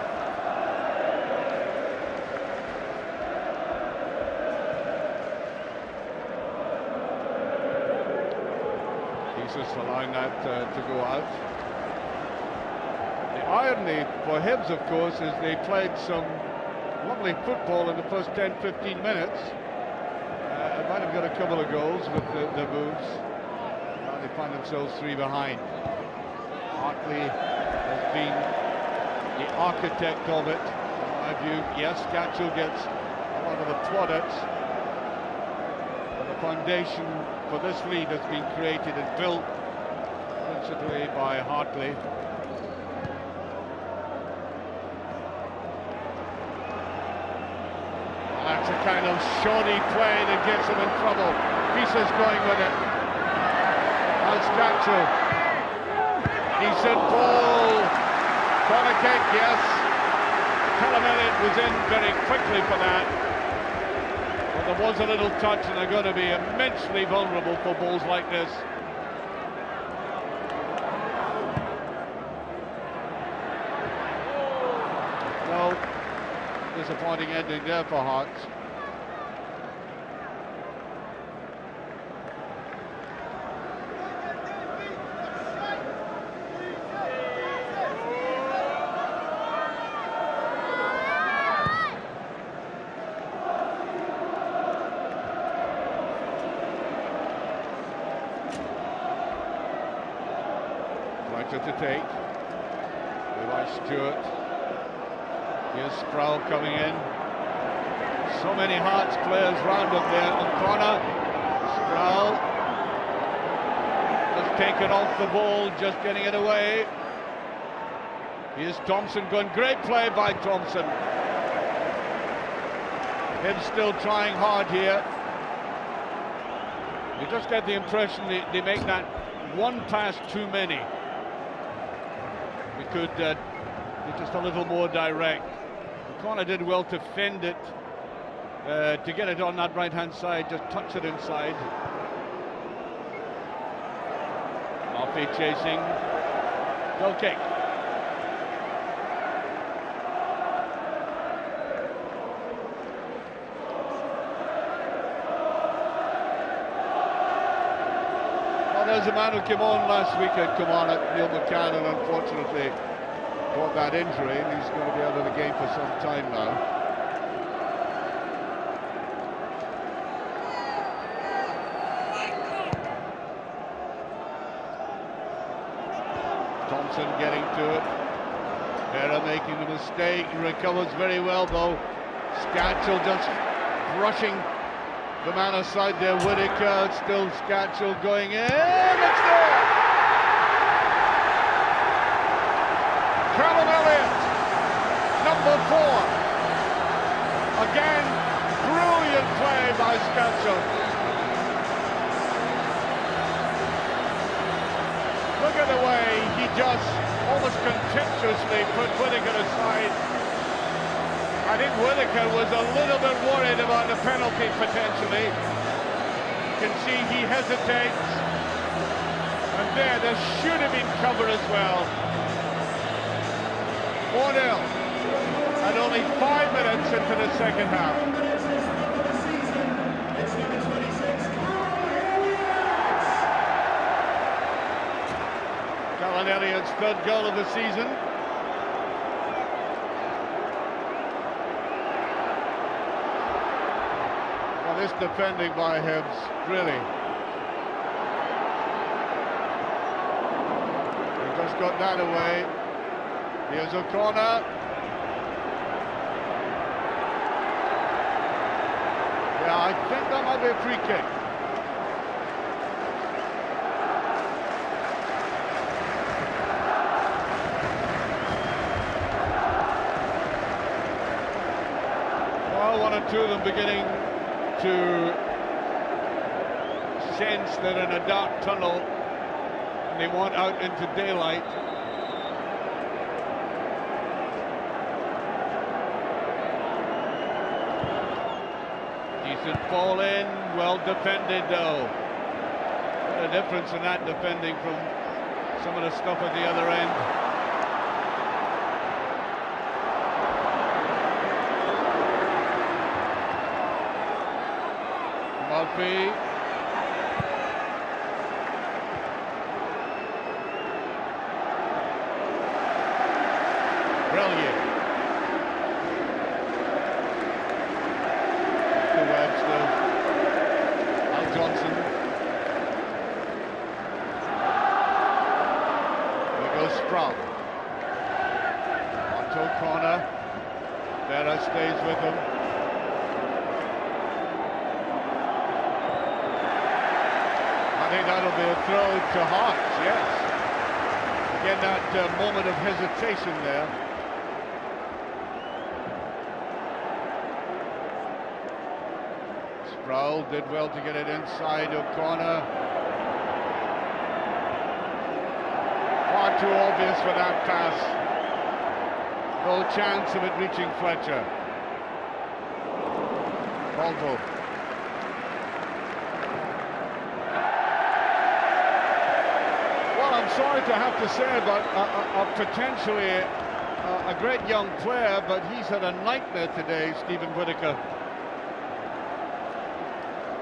Just allowing that to go out. The irony for Hibs, of course, is they played some lovely football in the first 10-15 minutes. They might have got a couple of goals with the moves. Now they find themselves 3 behind. Hartley has been the architect of it, in my view. Yes, Gatchell gets a lot of the plaudits, but the foundation for this lead has been created and built principally by Hartley. That's a kind of shoddy play that gets him in trouble. Fisa's going with it. That's Gatchell. Decent ball. Corner kick, yes. Calamelid was in very quickly for that. But there was a little touch, and they're going to be immensely vulnerable for balls like this. No, disappointing ending there for Hearts. To take. Levi Stewart. Here's Sproul coming in. So many Hearts players round up there on corner. Sproul just taken off the ball, just getting it away. Here's Thompson going. Great play by Thompson. Him still trying hard here. You just get the impression they make that one pass too many. We could be just a little more direct. O'Connor did well to fend it, to get it on that right-hand side, just touch it inside. Murphy chasing. Goal kick. There's a man who came on last week at Kilmarnock, Neil McCann, and unfortunately got that injury, and he's going to be out of the game for some time now. Thompson getting to it. Vera making the mistake, recovers very well though. Scatchell just brushing the man aside there. Whittaker, still Scatchell going in, it's there! Callum Elliott, number 4. Again, brilliant play by Scatchell. Look at the way he just almost contemptuously put Whittaker aside. I think Whittaker was a little bit worried about the penalty potentially. You can see he hesitates. And there should have been cover as well. 4-0. And only 5 minutes into the second half. Callum Elliott's 3rd goal of the season. This defending by Hibs, really. He just got that away. Here's O'Connor. Yeah, I think that might be a free kick. Well, 1 or 2 of them beginning to sense that in a dark tunnel and they want out into daylight. Decent ball in, well defended though. What a difference in that defending from some of the stuff at the other end. Murphy. Brilliant. To Webster. Al Johnson. There goes Sprout. Onto corner. Vera stays with him. I think that'll be a throw to Hearts, yes. Again, that moment of hesitation there. Sproul did well to get it inside O'Connor. Far too obvious for that pass. No chance of it reaching Fletcher. Caldwell. I'm sorry to have to say, but potentially a great young player, but he's had a nightmare today, Stephen Whittaker.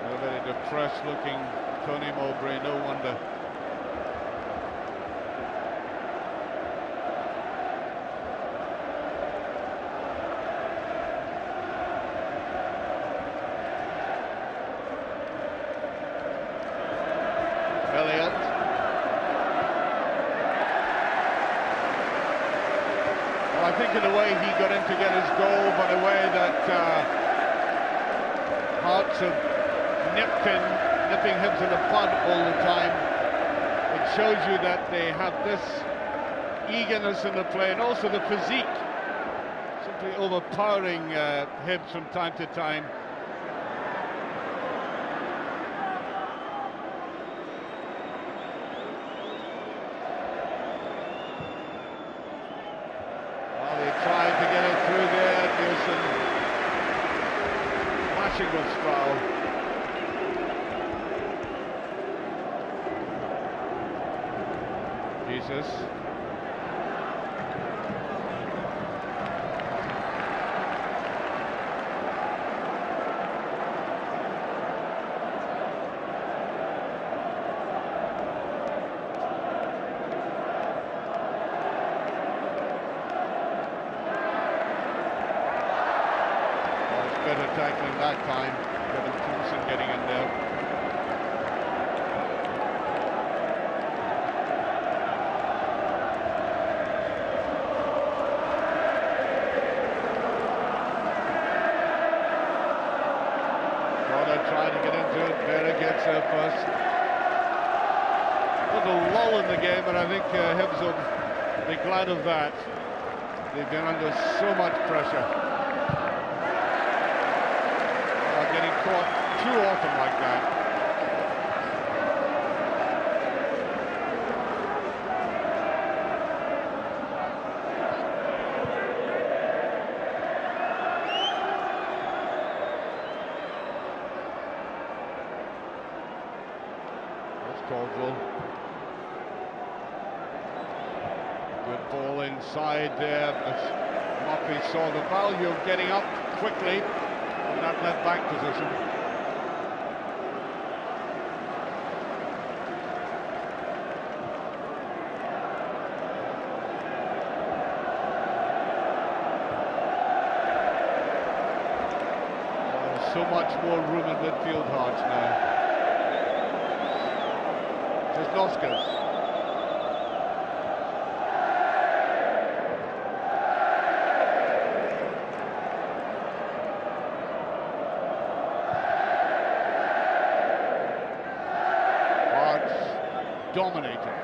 A very depressed looking Tony Mowbray, no wonder. Elliott. I think in the way he got in to get his goal, but the way that Hearts have nipping him to the bud all the time, it shows you that they have this eagerness in the play and also the physique, simply overpowering Hibs from time to time. Trying to get it through there, Nielsen flashing with Sproul. Jesus. Better tackling that time. Kevin Thompson getting in there. Corner trying to get into it. Vera gets there first. A little lull in the game, but I think Hibs will be glad of that. They've been under so much pressure. Getting caught too often like that. That's Caldwell. Good ball inside there. Murphy saw the value of getting up quickly. That left back position. So much more room in midfield, Hearts now. There's Noskers. Dominating.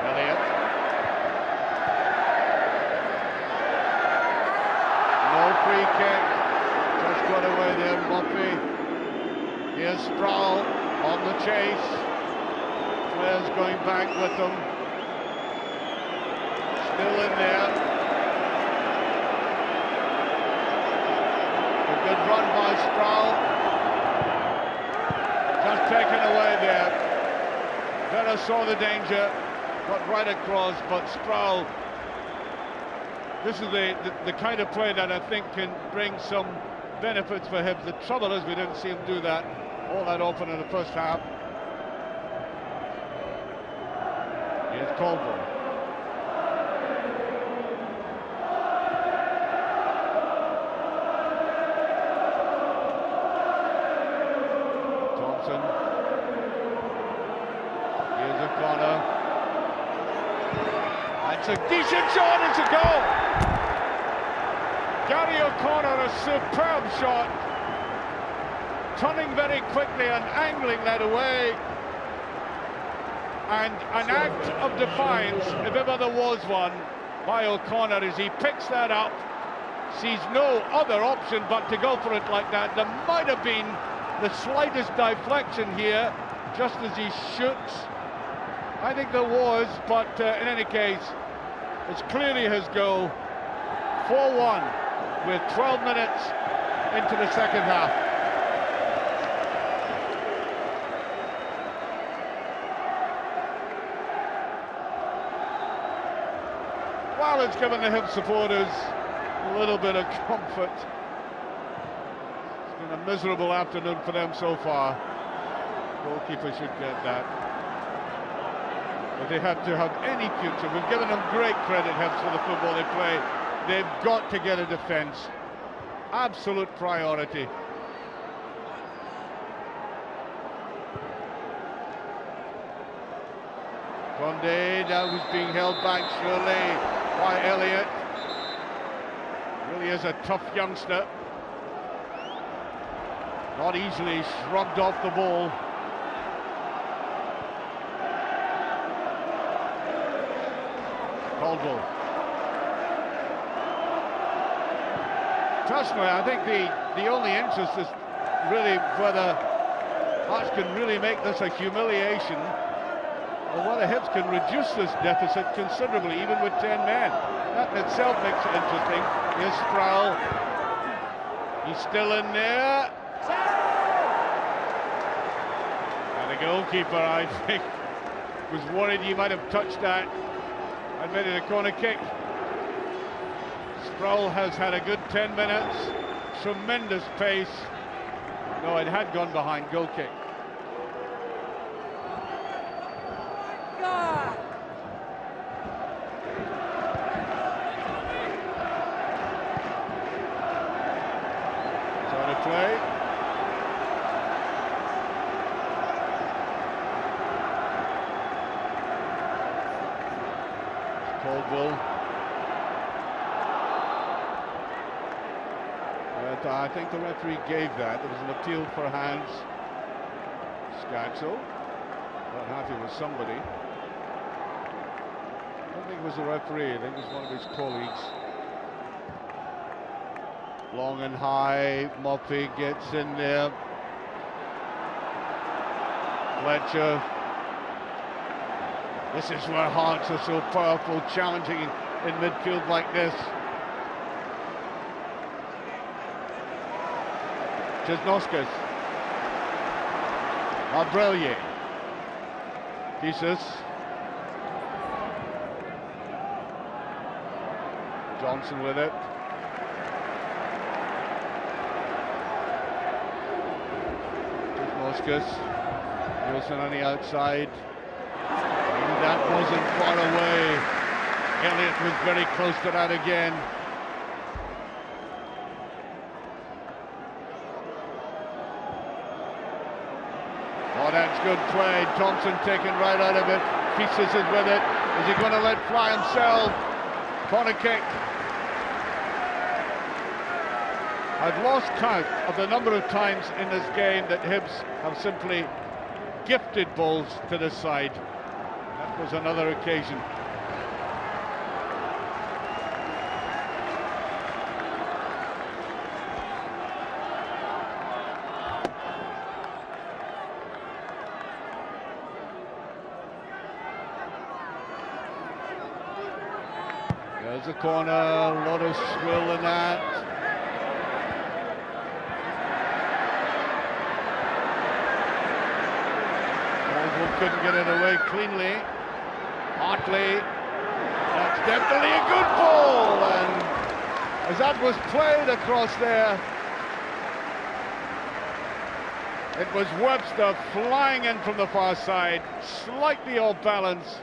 Elliott. No free kick. Just got away there, Murphy. Here's Sproul on the chase. Players going back with them. Still in there. A good run by Sproul. Just taken away there. Vera saw the danger, got right across, but Sproul, this is the kind of play that I think can bring some benefits for him. The trouble is we didn't see him do that all that often in the first half. Here's Caldwell. Thompson. Here's O'Connor. That's a decent shot, it's a goal! Gary O'Connor, a superb shot. Turning very quickly and angling that away. And an act of defiance, if ever there was one, by O'Connor, as he picks that up, sees no other option but to go for it like that. There might have been the slightest deflection here, just as he shoots. I think there was, but in any case, it's clearly his goal. 4-1 with 12 minutes into the second half. Well, it's given the Hibs supporters a little bit of comfort. It's been a miserable afternoon for them so far. Goalkeeper should get that. But they have to have any future. We've given them great credit, Hibs, for the football they play. They've got to get a defence. Absolute priority. Condé, now he's being held back surely by Elliott. Really is a tough youngster. Not easily shrugged off the ball. Caldwell. Personally, I think the only interest is really whether Hearts can really make this a humiliation, or whether Hibs can reduce this deficit considerably, even with 10 men. That in itself makes it interesting. Here's Sproul. He's still in there. And the goalkeeper, I think, was worried he might have touched that and made it a corner kick. Sproul has had a good 10 minutes. Tremendous pace. No, it had gone behind. Goal kick. Play. Caldwell. But I think the referee gave that. There was an appeal for hands. Scatchel. Not happy with somebody. I don't think it was the referee. I think it was one of his colleagues. Long and high, Moppy gets in there. Fletcher. This is where Hearts are so powerful, challenging in midfield like this. Jesnoskas. Abrelier. Jesus. Johnson with it. Wilson on the outside. And that wasn't far away. Elliott was very close to that again. Oh, that's good play. Thompson taken right out of it. Pieces is with it. Is he going to let fly himself? Corner kick. I've lost count of the number of times in this game that Hibs have simply gifted balls to the side. That was another occasion. There's a corner, a lot of swill in that. Caldwell couldn't get it away cleanly. Hartley, that's definitely a good ball, and as that was played across there, it was Webster flying in from the far side, slightly off balance.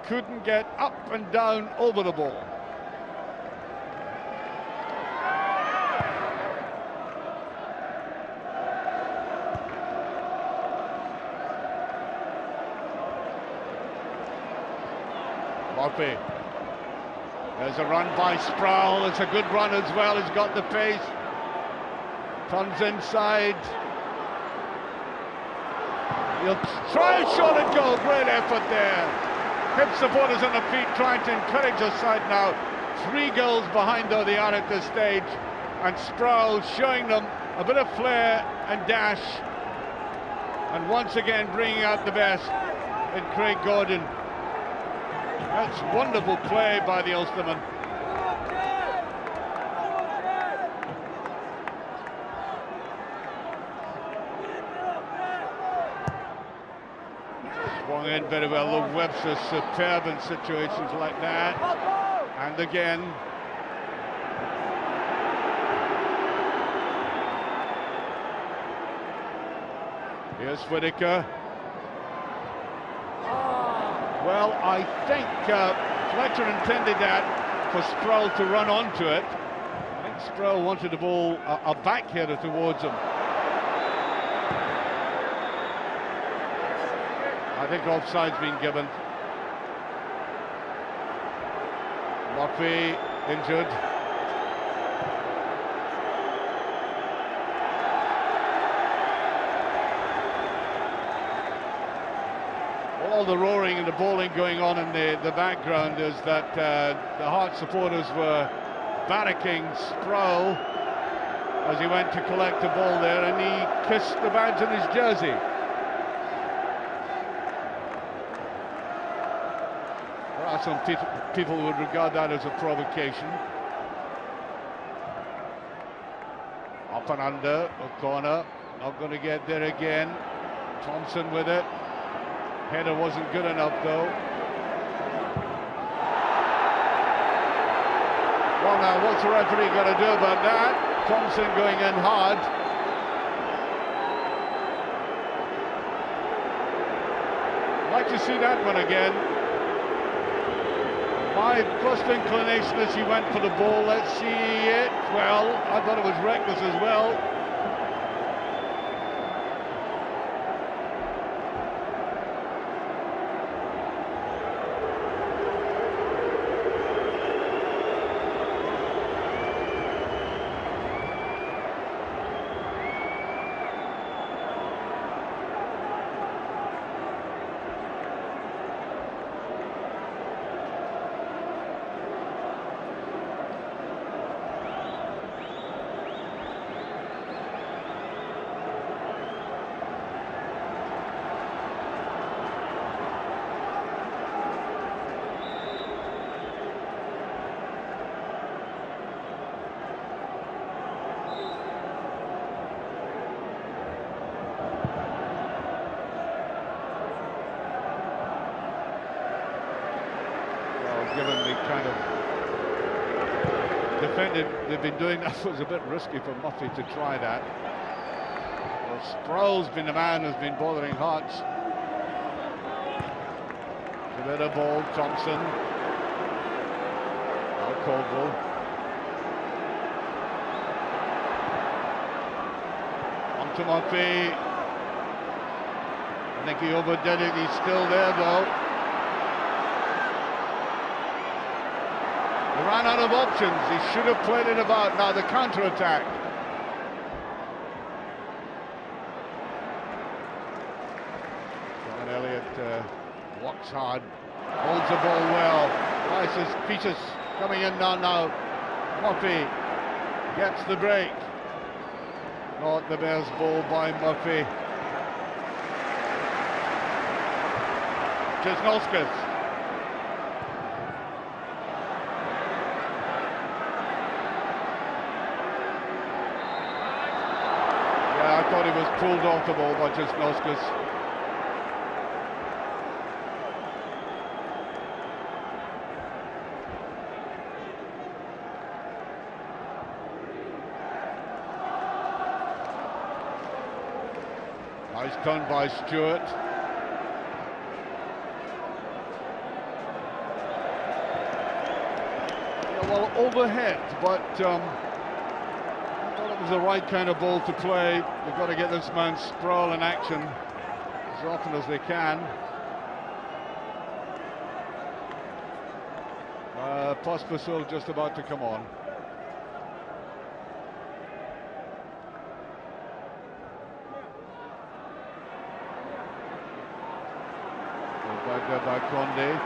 Couldn't get up and down over the ball. Murphy. There's a run by Sproul. It's a good run as well. He's got the pace. Turns inside. He'll try a shot and go. Great effort there. Hip supporters on the feet trying to encourage the side now. 3 goals behind though they are at this stage. And Sproul showing them a bit of flair and dash. And once again bringing out the best in Craig Gordon. That's wonderful play by the Ulsterman. Swung in very well. Look, Webster's superb in situations like that. And again. Here's Whittaker. Well, I think Fletcher intended that for Sproul to run onto it. I think Sproul wanted the ball a backheader towards him. I think offside's been given. Murphy injured. All the roaring and the bowling going on in the background is that the Hearts supporters were barracking Sproul as he went to collect the ball there, and he kissed the badge on his jersey. There are some people who would regard that as a provocation. Up and under, O'Connor, not going to get there again. Thompson with it. Header wasn't good enough though. Well now, what's the referee going to do about that? Thompson going in hard. I'd like to see that one again. My first inclination is he went for the ball. Let's see it. Well, I thought it was reckless as well. Given the kind of defending they've been doing, that was a bit risky for Murphy to try that. Well, Sproul's been the man who's been bothering Hearts. A bit of ball, Thompson. Now Caldwell. On to Murphy. I think he overdid it. He's still there though. He ran out of options. He should have played it about. Now the counter-attack. John Elliott walks hard, holds the ball well. Nice Peters coming in now. Murphy gets the break. Not the best ball by Murphy. Jesnowskis. Yeah, I thought he was pulled off the ball by Noskus. Nice done by Stewart. Yeah, well, overhead, but I thought it was the right kind of ball to play. They've got to get this man Sproul in action as often as they can. Pospisil just about to come on. Back there by Conde.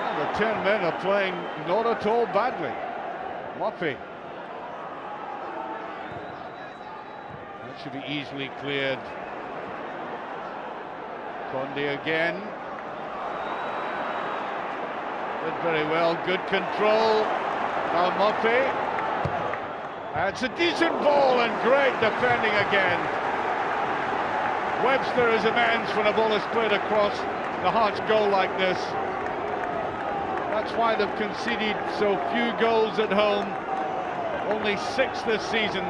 Well, the 10 men are playing not at all badly. Murphy. That should be easily cleared. Conde again. Did very well, good control. Now Murphy. It's a decent ball and great defending again. Webster is immense when a ball is played across the Hearts goal like this. That's why they've conceded so few goals at home. Only 6 this season.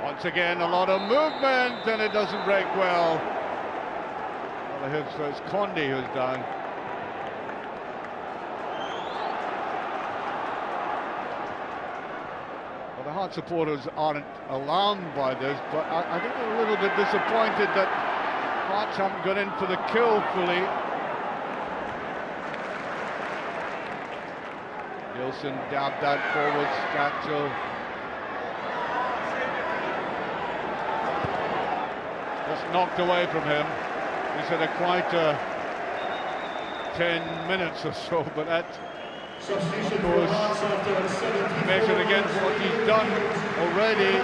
Once again, a lot of movement and it doesn't break well. So it's Conde who's down. Well, the Heart supporters aren't alarmed by this, but I think they're a little bit disappointed that Hearts haven't got in for the kill fully. Nielsen dabbed that forward, Scatchel. Just knocked away from him. He's had quite 10 minutes or so, but that, of course, measured against what he's done already.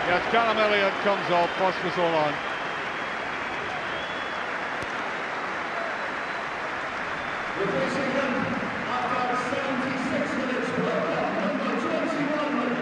Yes, Callum Elliott comes off, Pospisil on. Replacing him after 76 minutes, welcome number 21,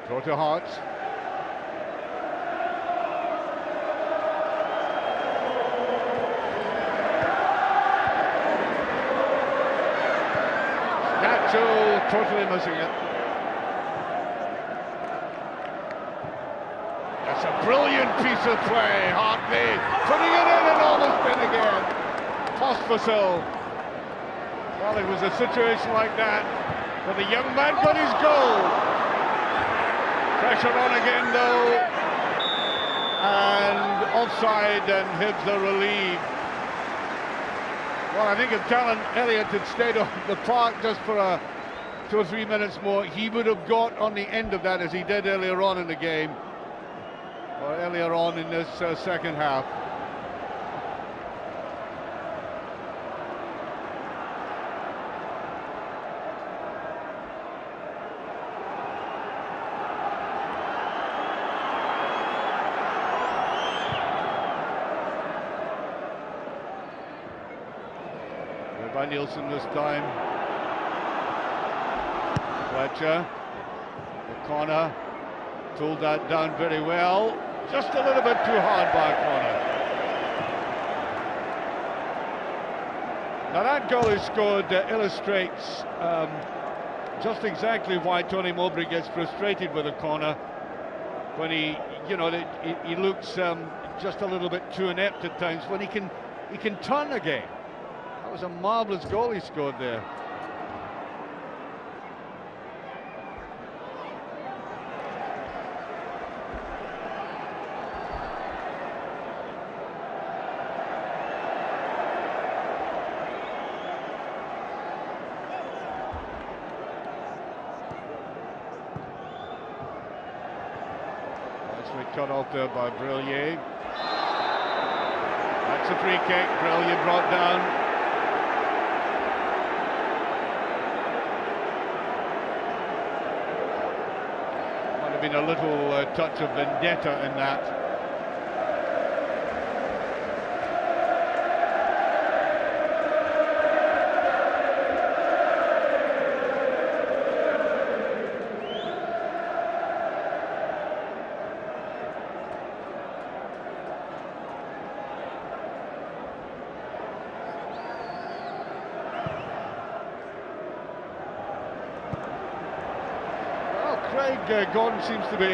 Throw to Hearts. Nacho totally missing it. That's a brilliant piece of play. Hartley putting it in and almost in again. Pospisil. Well, it was a situation like that where the young man got his goal. Pressure on again though, and offside, and Hibs are relieved. Well, I think if Callum Elliott had stayed on the park just for 2 or 3 minutes more, he would have got on the end of that as he did earlier on in the game, or earlier on in this second half. By Nielsen this time. Fletcher, O'Connor pulled that down very well. Just a little bit too hard by O'Connor. Now that goal he scored illustrates just exactly why Tony Mowbray gets frustrated with O'Connor when he looks just a little bit too inept at times. When he can turn a game. That was a marvellous goal he scored there. cut off there by Brillier. That's a free kick. Brillier brought down. Might have been a little touch of vendetta in that. Craig Gordon seems to be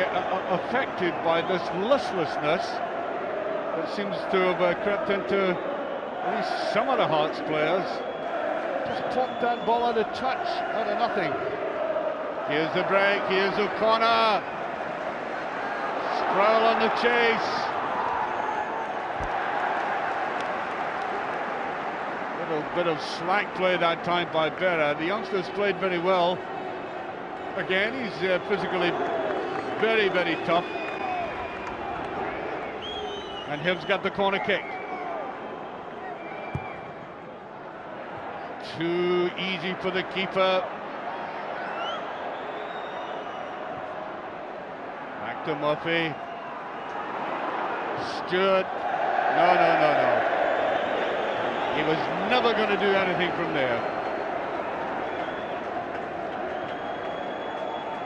affected by this listlessness that seems to have crept into at least some of the Hearts players. Just popped that ball out of touch, out of nothing. Here's the break, here's O'Connor. Sproul on the chase. Little bit of slack play that time by Berra. The youngsters played very well. Again, he's physically very, very tough. And Hibs got the corner kick. Too easy for the keeper. Back to Murphy. Stewart. No. He was never going to do anything from there.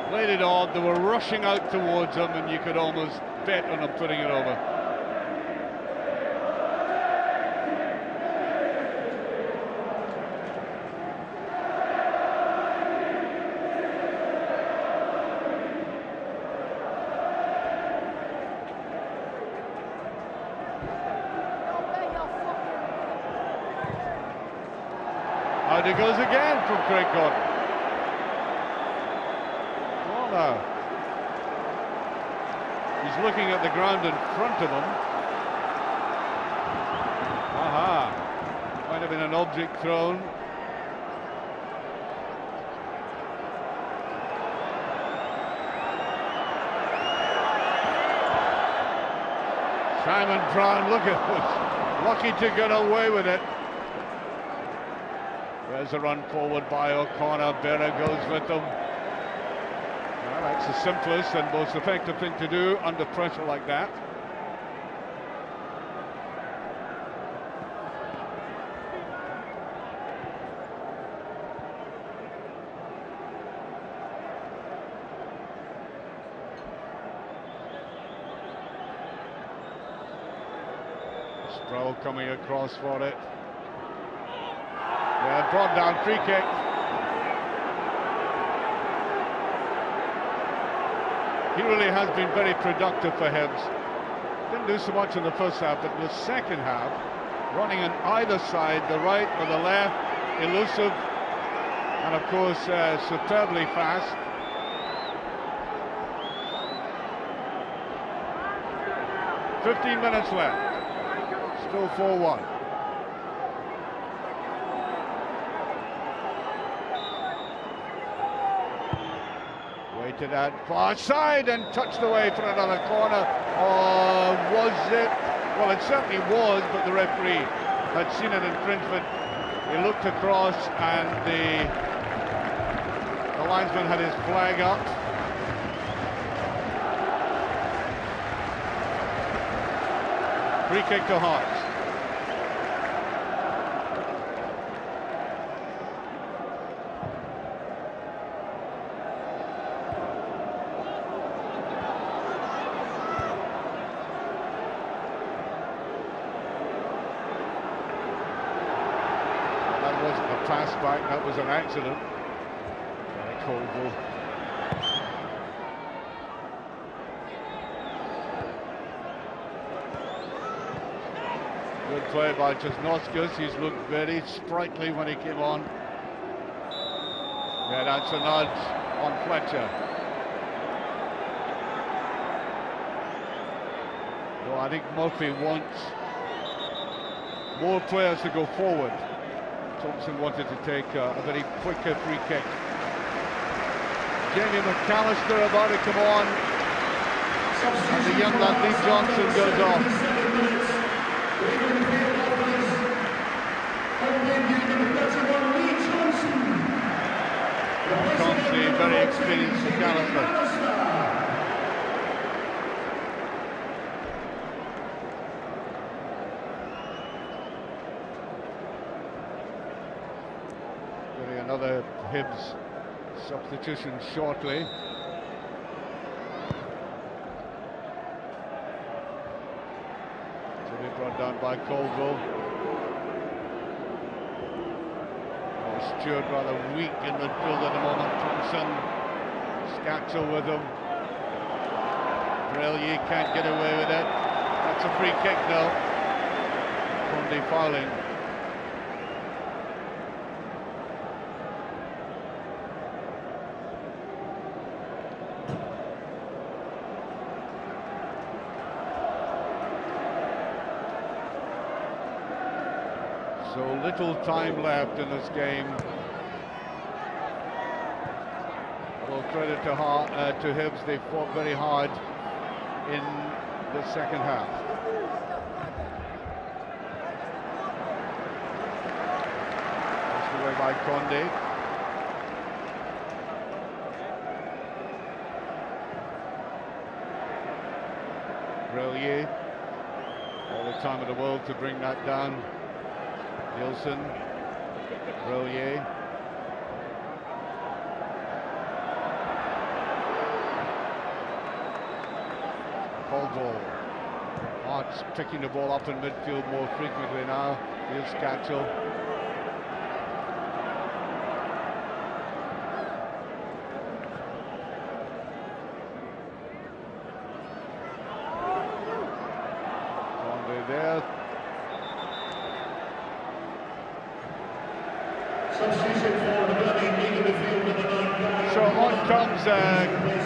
Played it on, they were rushing out towards him, and you could almost bet on him putting it over. Out it goes again from Craig Gordon. He's looking at the ground in front of him. Aha! Might have been an object thrown. Simon Brown, look at this. Lucky to get away with it. There's a run forward by O'Connor. Berra goes with them. That's the simplest and most effective thing to do under pressure like that. Sproul coming across for it. Yeah, brought down, free kick. He really has been very productive for Hibs. Didn't do so much in the first half, but in the second half, running on either side, the right or the left, elusive, and of course superbly fast. "15 minutes left, still 4-1. To that far side and touched away for another corner. Or was it? Well, it certainly was, but the referee had seen an infringement. He looked across and the linesman had his flag up. Free kick to Hearts. Pass back, that was an accident. Colville. Good play by Česnauskas. He's looked very sprightly when he came on. Yeah, that's a nudge on Fletcher. So I think Murphy wants more players to go forward. Thompson wanted to take a very quick free kick. Jamie McAllister about to come on. And the young lad Lee Johnson goes off. Country, very experienced McAllister. Getting another Hibs substitution shortly. To be brought down by Caldwell. Stewart rather weak in midfield at the moment. Thompson, Scatchel with him. Brellier can't get away with it. That's a free kick now. Conde fouling. So little time left in this game. Well, credit to Hibs, they fought very hard in the second half. Pushed away by Conde. Brellier, all the time in the world to bring that down. Nielsen, Brellier. Caldwell. Arts picking the ball up in midfield more frequently now. Here's Scatchel. Conde there. So on comes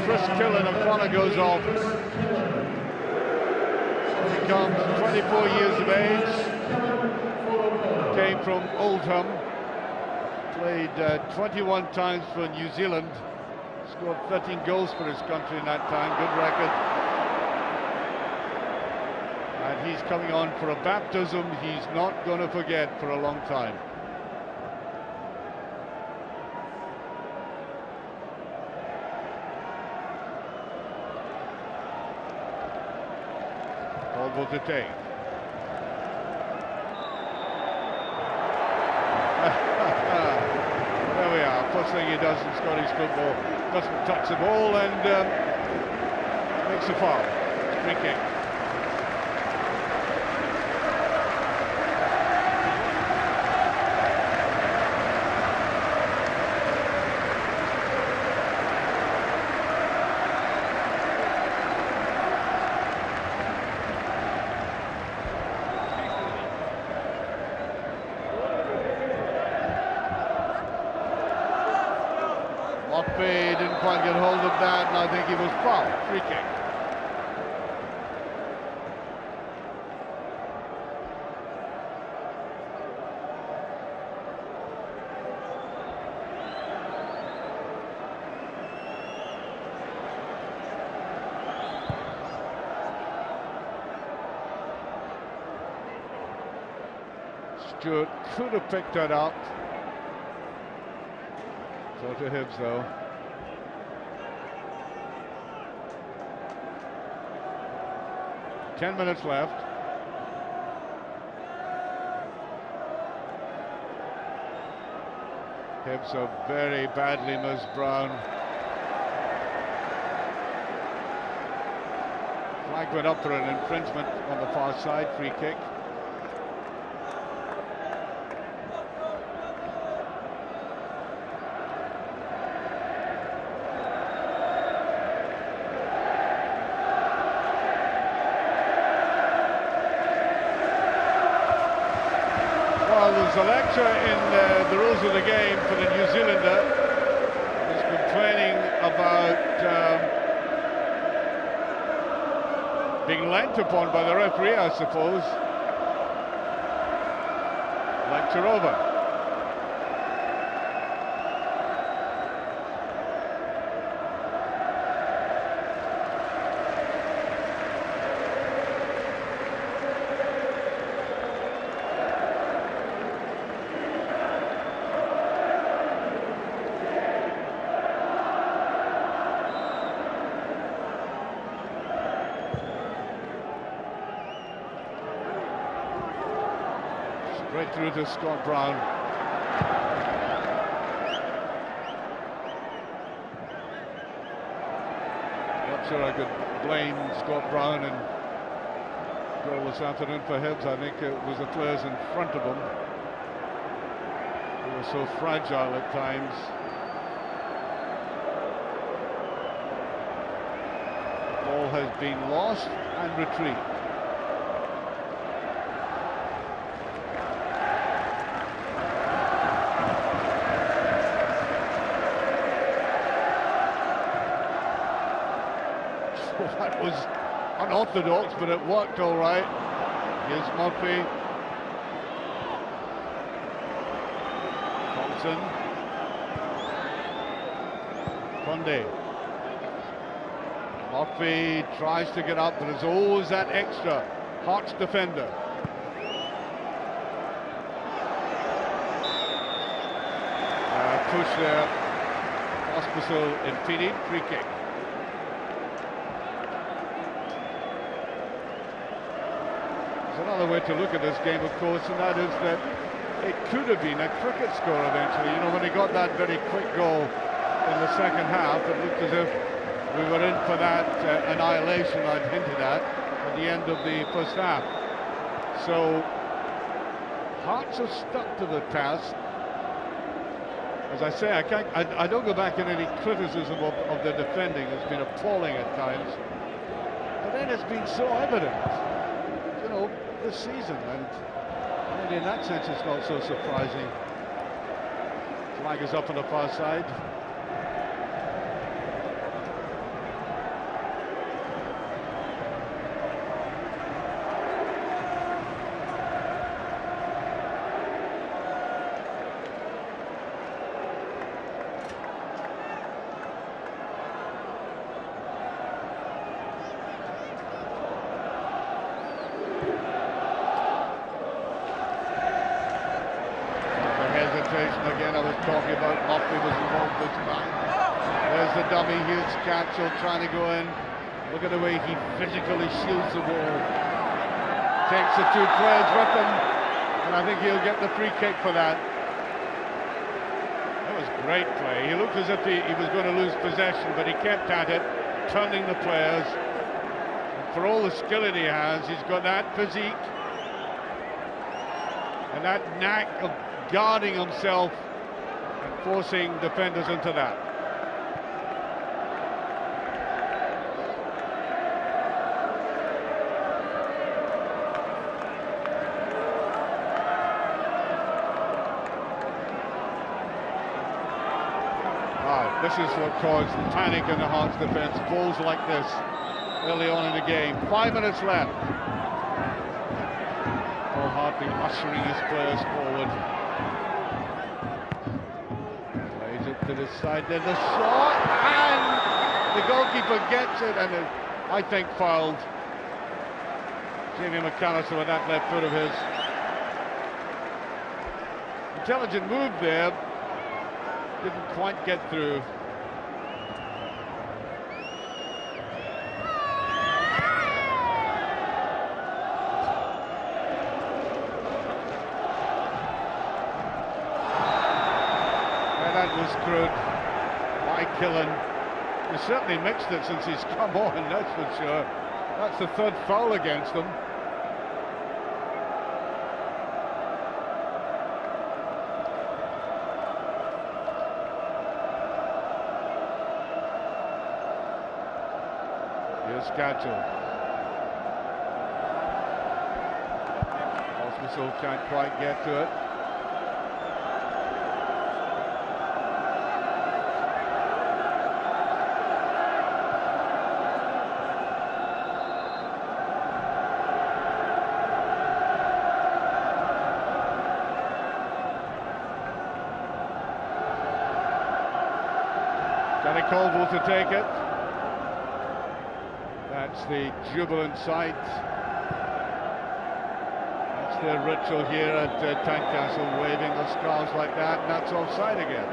Chris Killen, and Connor goes off. He comes 24 years of age, came from Oldham, played 21 times for New Zealand, scored 13 goals for his country in that time, good record. And he's coming on for a baptism he's not going to forget for a long time. Caldwell to take. There we are. First thing he does in Scottish football, doesn't touch the ball and makes a foul. Free kick. Lockbay didn't quite get hold of that, and I think he was fouled. Free kick. Stewart could have picked that up. So to Hibs though. Ten minutes left. Hibs are very badly missed Brown. Flag went up for an infringement on the far side, free kick. There's a lecture in the rules of the game for the New Zealander. He's complaining about being leant upon by the referee, I suppose. Lecture over. Right through to Scott Brown. Not sure I could blame Scott Brown and goal this afternoon for Hibs. I think it was the players in front of him who were so fragile at times. The ball has been lost and retreat. That was unorthodox, but it worked all right. Here's Murphy. Thompson. Conde. Murphy tries to get up. There's always that extra Hearts defender. Push there. Hospital impeded. Free kick. Another way to look at this game, of course, and that is that it could have been a cricket score eventually. You know, when he got that very quick goal in the second half, it looked as if we were in for that annihilation I'd hinted at the end of the first half. So Hearts have stuck to the task. As I say, I don't go back in any criticism of the defending. It's been appalling at times, but then it's been so evident, you know, this season, and in that sense it's not so surprising. Flag is up on the far side. Again, I was talking about Murphy was involved this time. There's the dummy. Here's Catchell trying to go in. Look at the way he physically shields the ball. Takes the two players with him, and I think he'll get the free kick for that. That was great play. He looked as if he was going to lose possession, but he kept at it, turning the players. And for all the skill that he has, he's got that physique and that knack of guarding himself and forcing defenders into that. This is what caused panic in the Hearts defence. Balls like this early on in the game. 5 minutes left. Paul Hartley ushering his players forward. To the side, there's a shot, and the goalkeeper gets it, and I think fouled Jamie McAllister with that left foot of his. Intelligent move there, didn't quite get through. Screwed by Killen. He's certainly mixed it since he's come on, that's for sure. That's the third foul against him. Here's Catchell. Hospital can't quite get to it. Colville to take it. That's the jubilant sight. That's their ritual here at Tynecastle, waving the scarves like that, and that's offside again.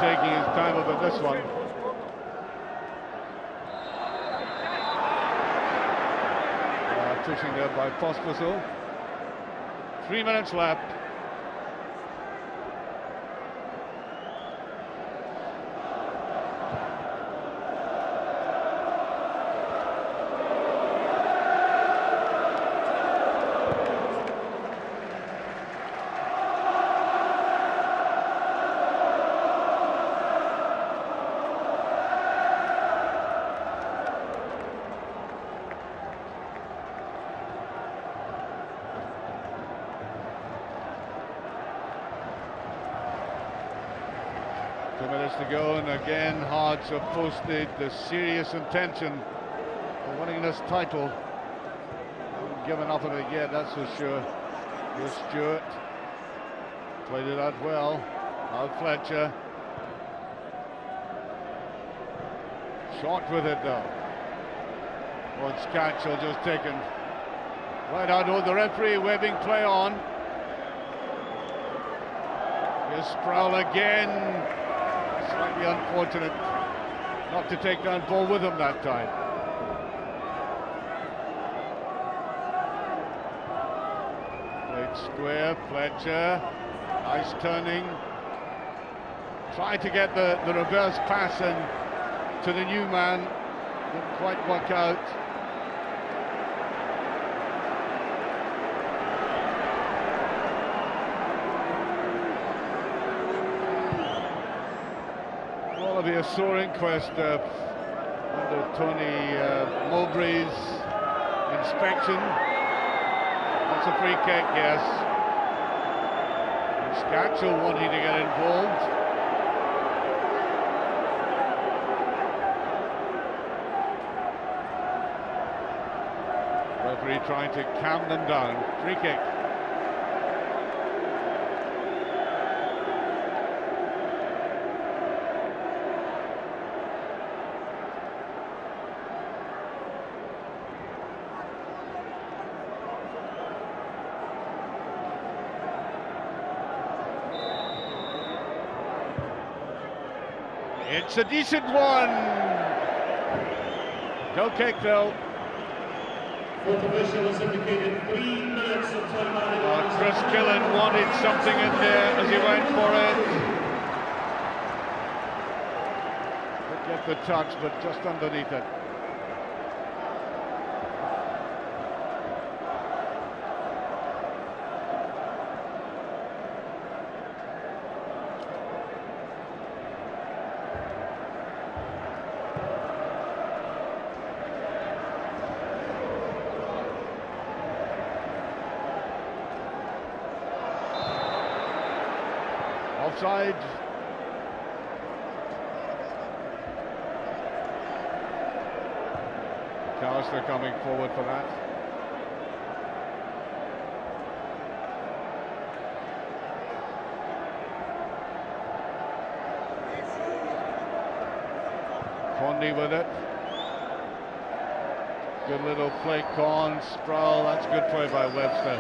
taking his time about this one. Pushing there by Pospisil. 3 minutes left. To go, and again Hearts have posted the serious intention of winning this title. Haven't given up on it yet, that's for sure. Here's Stewart, played it out well. Now Fletcher, short with it though. Once Catchell just taken right out of the referee, waving play on. Here's Sproul again. Slightly unfortunate not to take that ball with him that time. Played square, Fletcher, nice turning. Tried to get the reverse pass in to the new man, didn't quite work out. Be a sore inquest under Tony Mowbray's inspection. That's a free kick, yes. Scatchell wanting to get involved. Referee trying to calm them down. Free kick. It's a decent one. Goal kick though. Fourth official has indicated 3 minutes of time out. Chris Killen wanted something in there as he went for it. Didn't get the touch, but just underneath it. Offside. Cowster coming forward for that. Condy with it. Good little play, Con, Sproul, that's good play by Webster.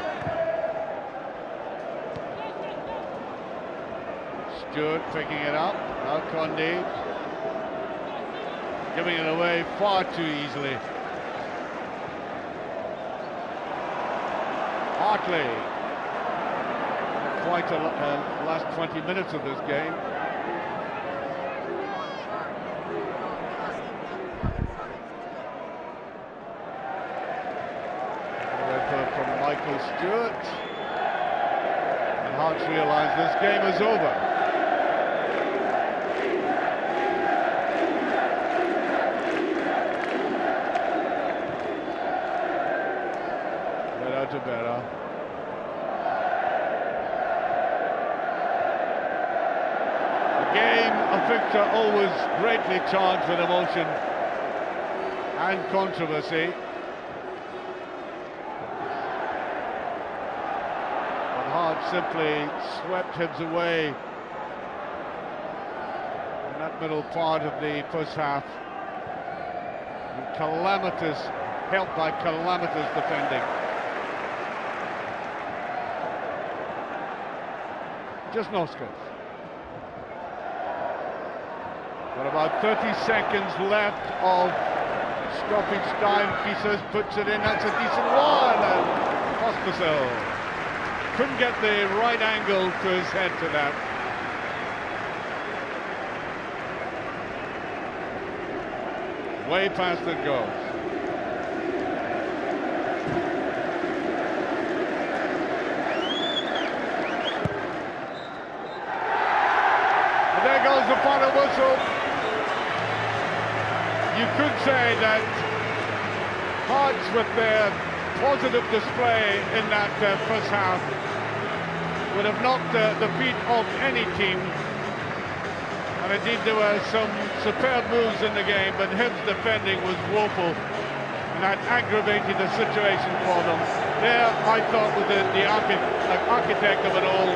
Stewart picking it up, now Condy giving it away far too easily. Hartley, quite a last 20 minutes of this game. From Michael Stewart, and Hearts realise this game is over. Better. A game, a victor always greatly charged with emotion and controversy. But Hearts simply swept Hibs away in that middle part of the first half. And calamitous, helped by calamitous defending. Just no scope. Got about 30 seconds left of stoppage time. Pieces puts it in. That's a decent one. And Pospisil couldn't get the right angle to his head to that. Way past it goes. And there goes the final whistle. You could say that Hearts, with their positive display in that first half, would have knocked the feet off any team. And indeed there were some superb moves in the game, but Hibs' defending was woeful, and that aggravated the situation for them. There, I thought, was the architect of it all,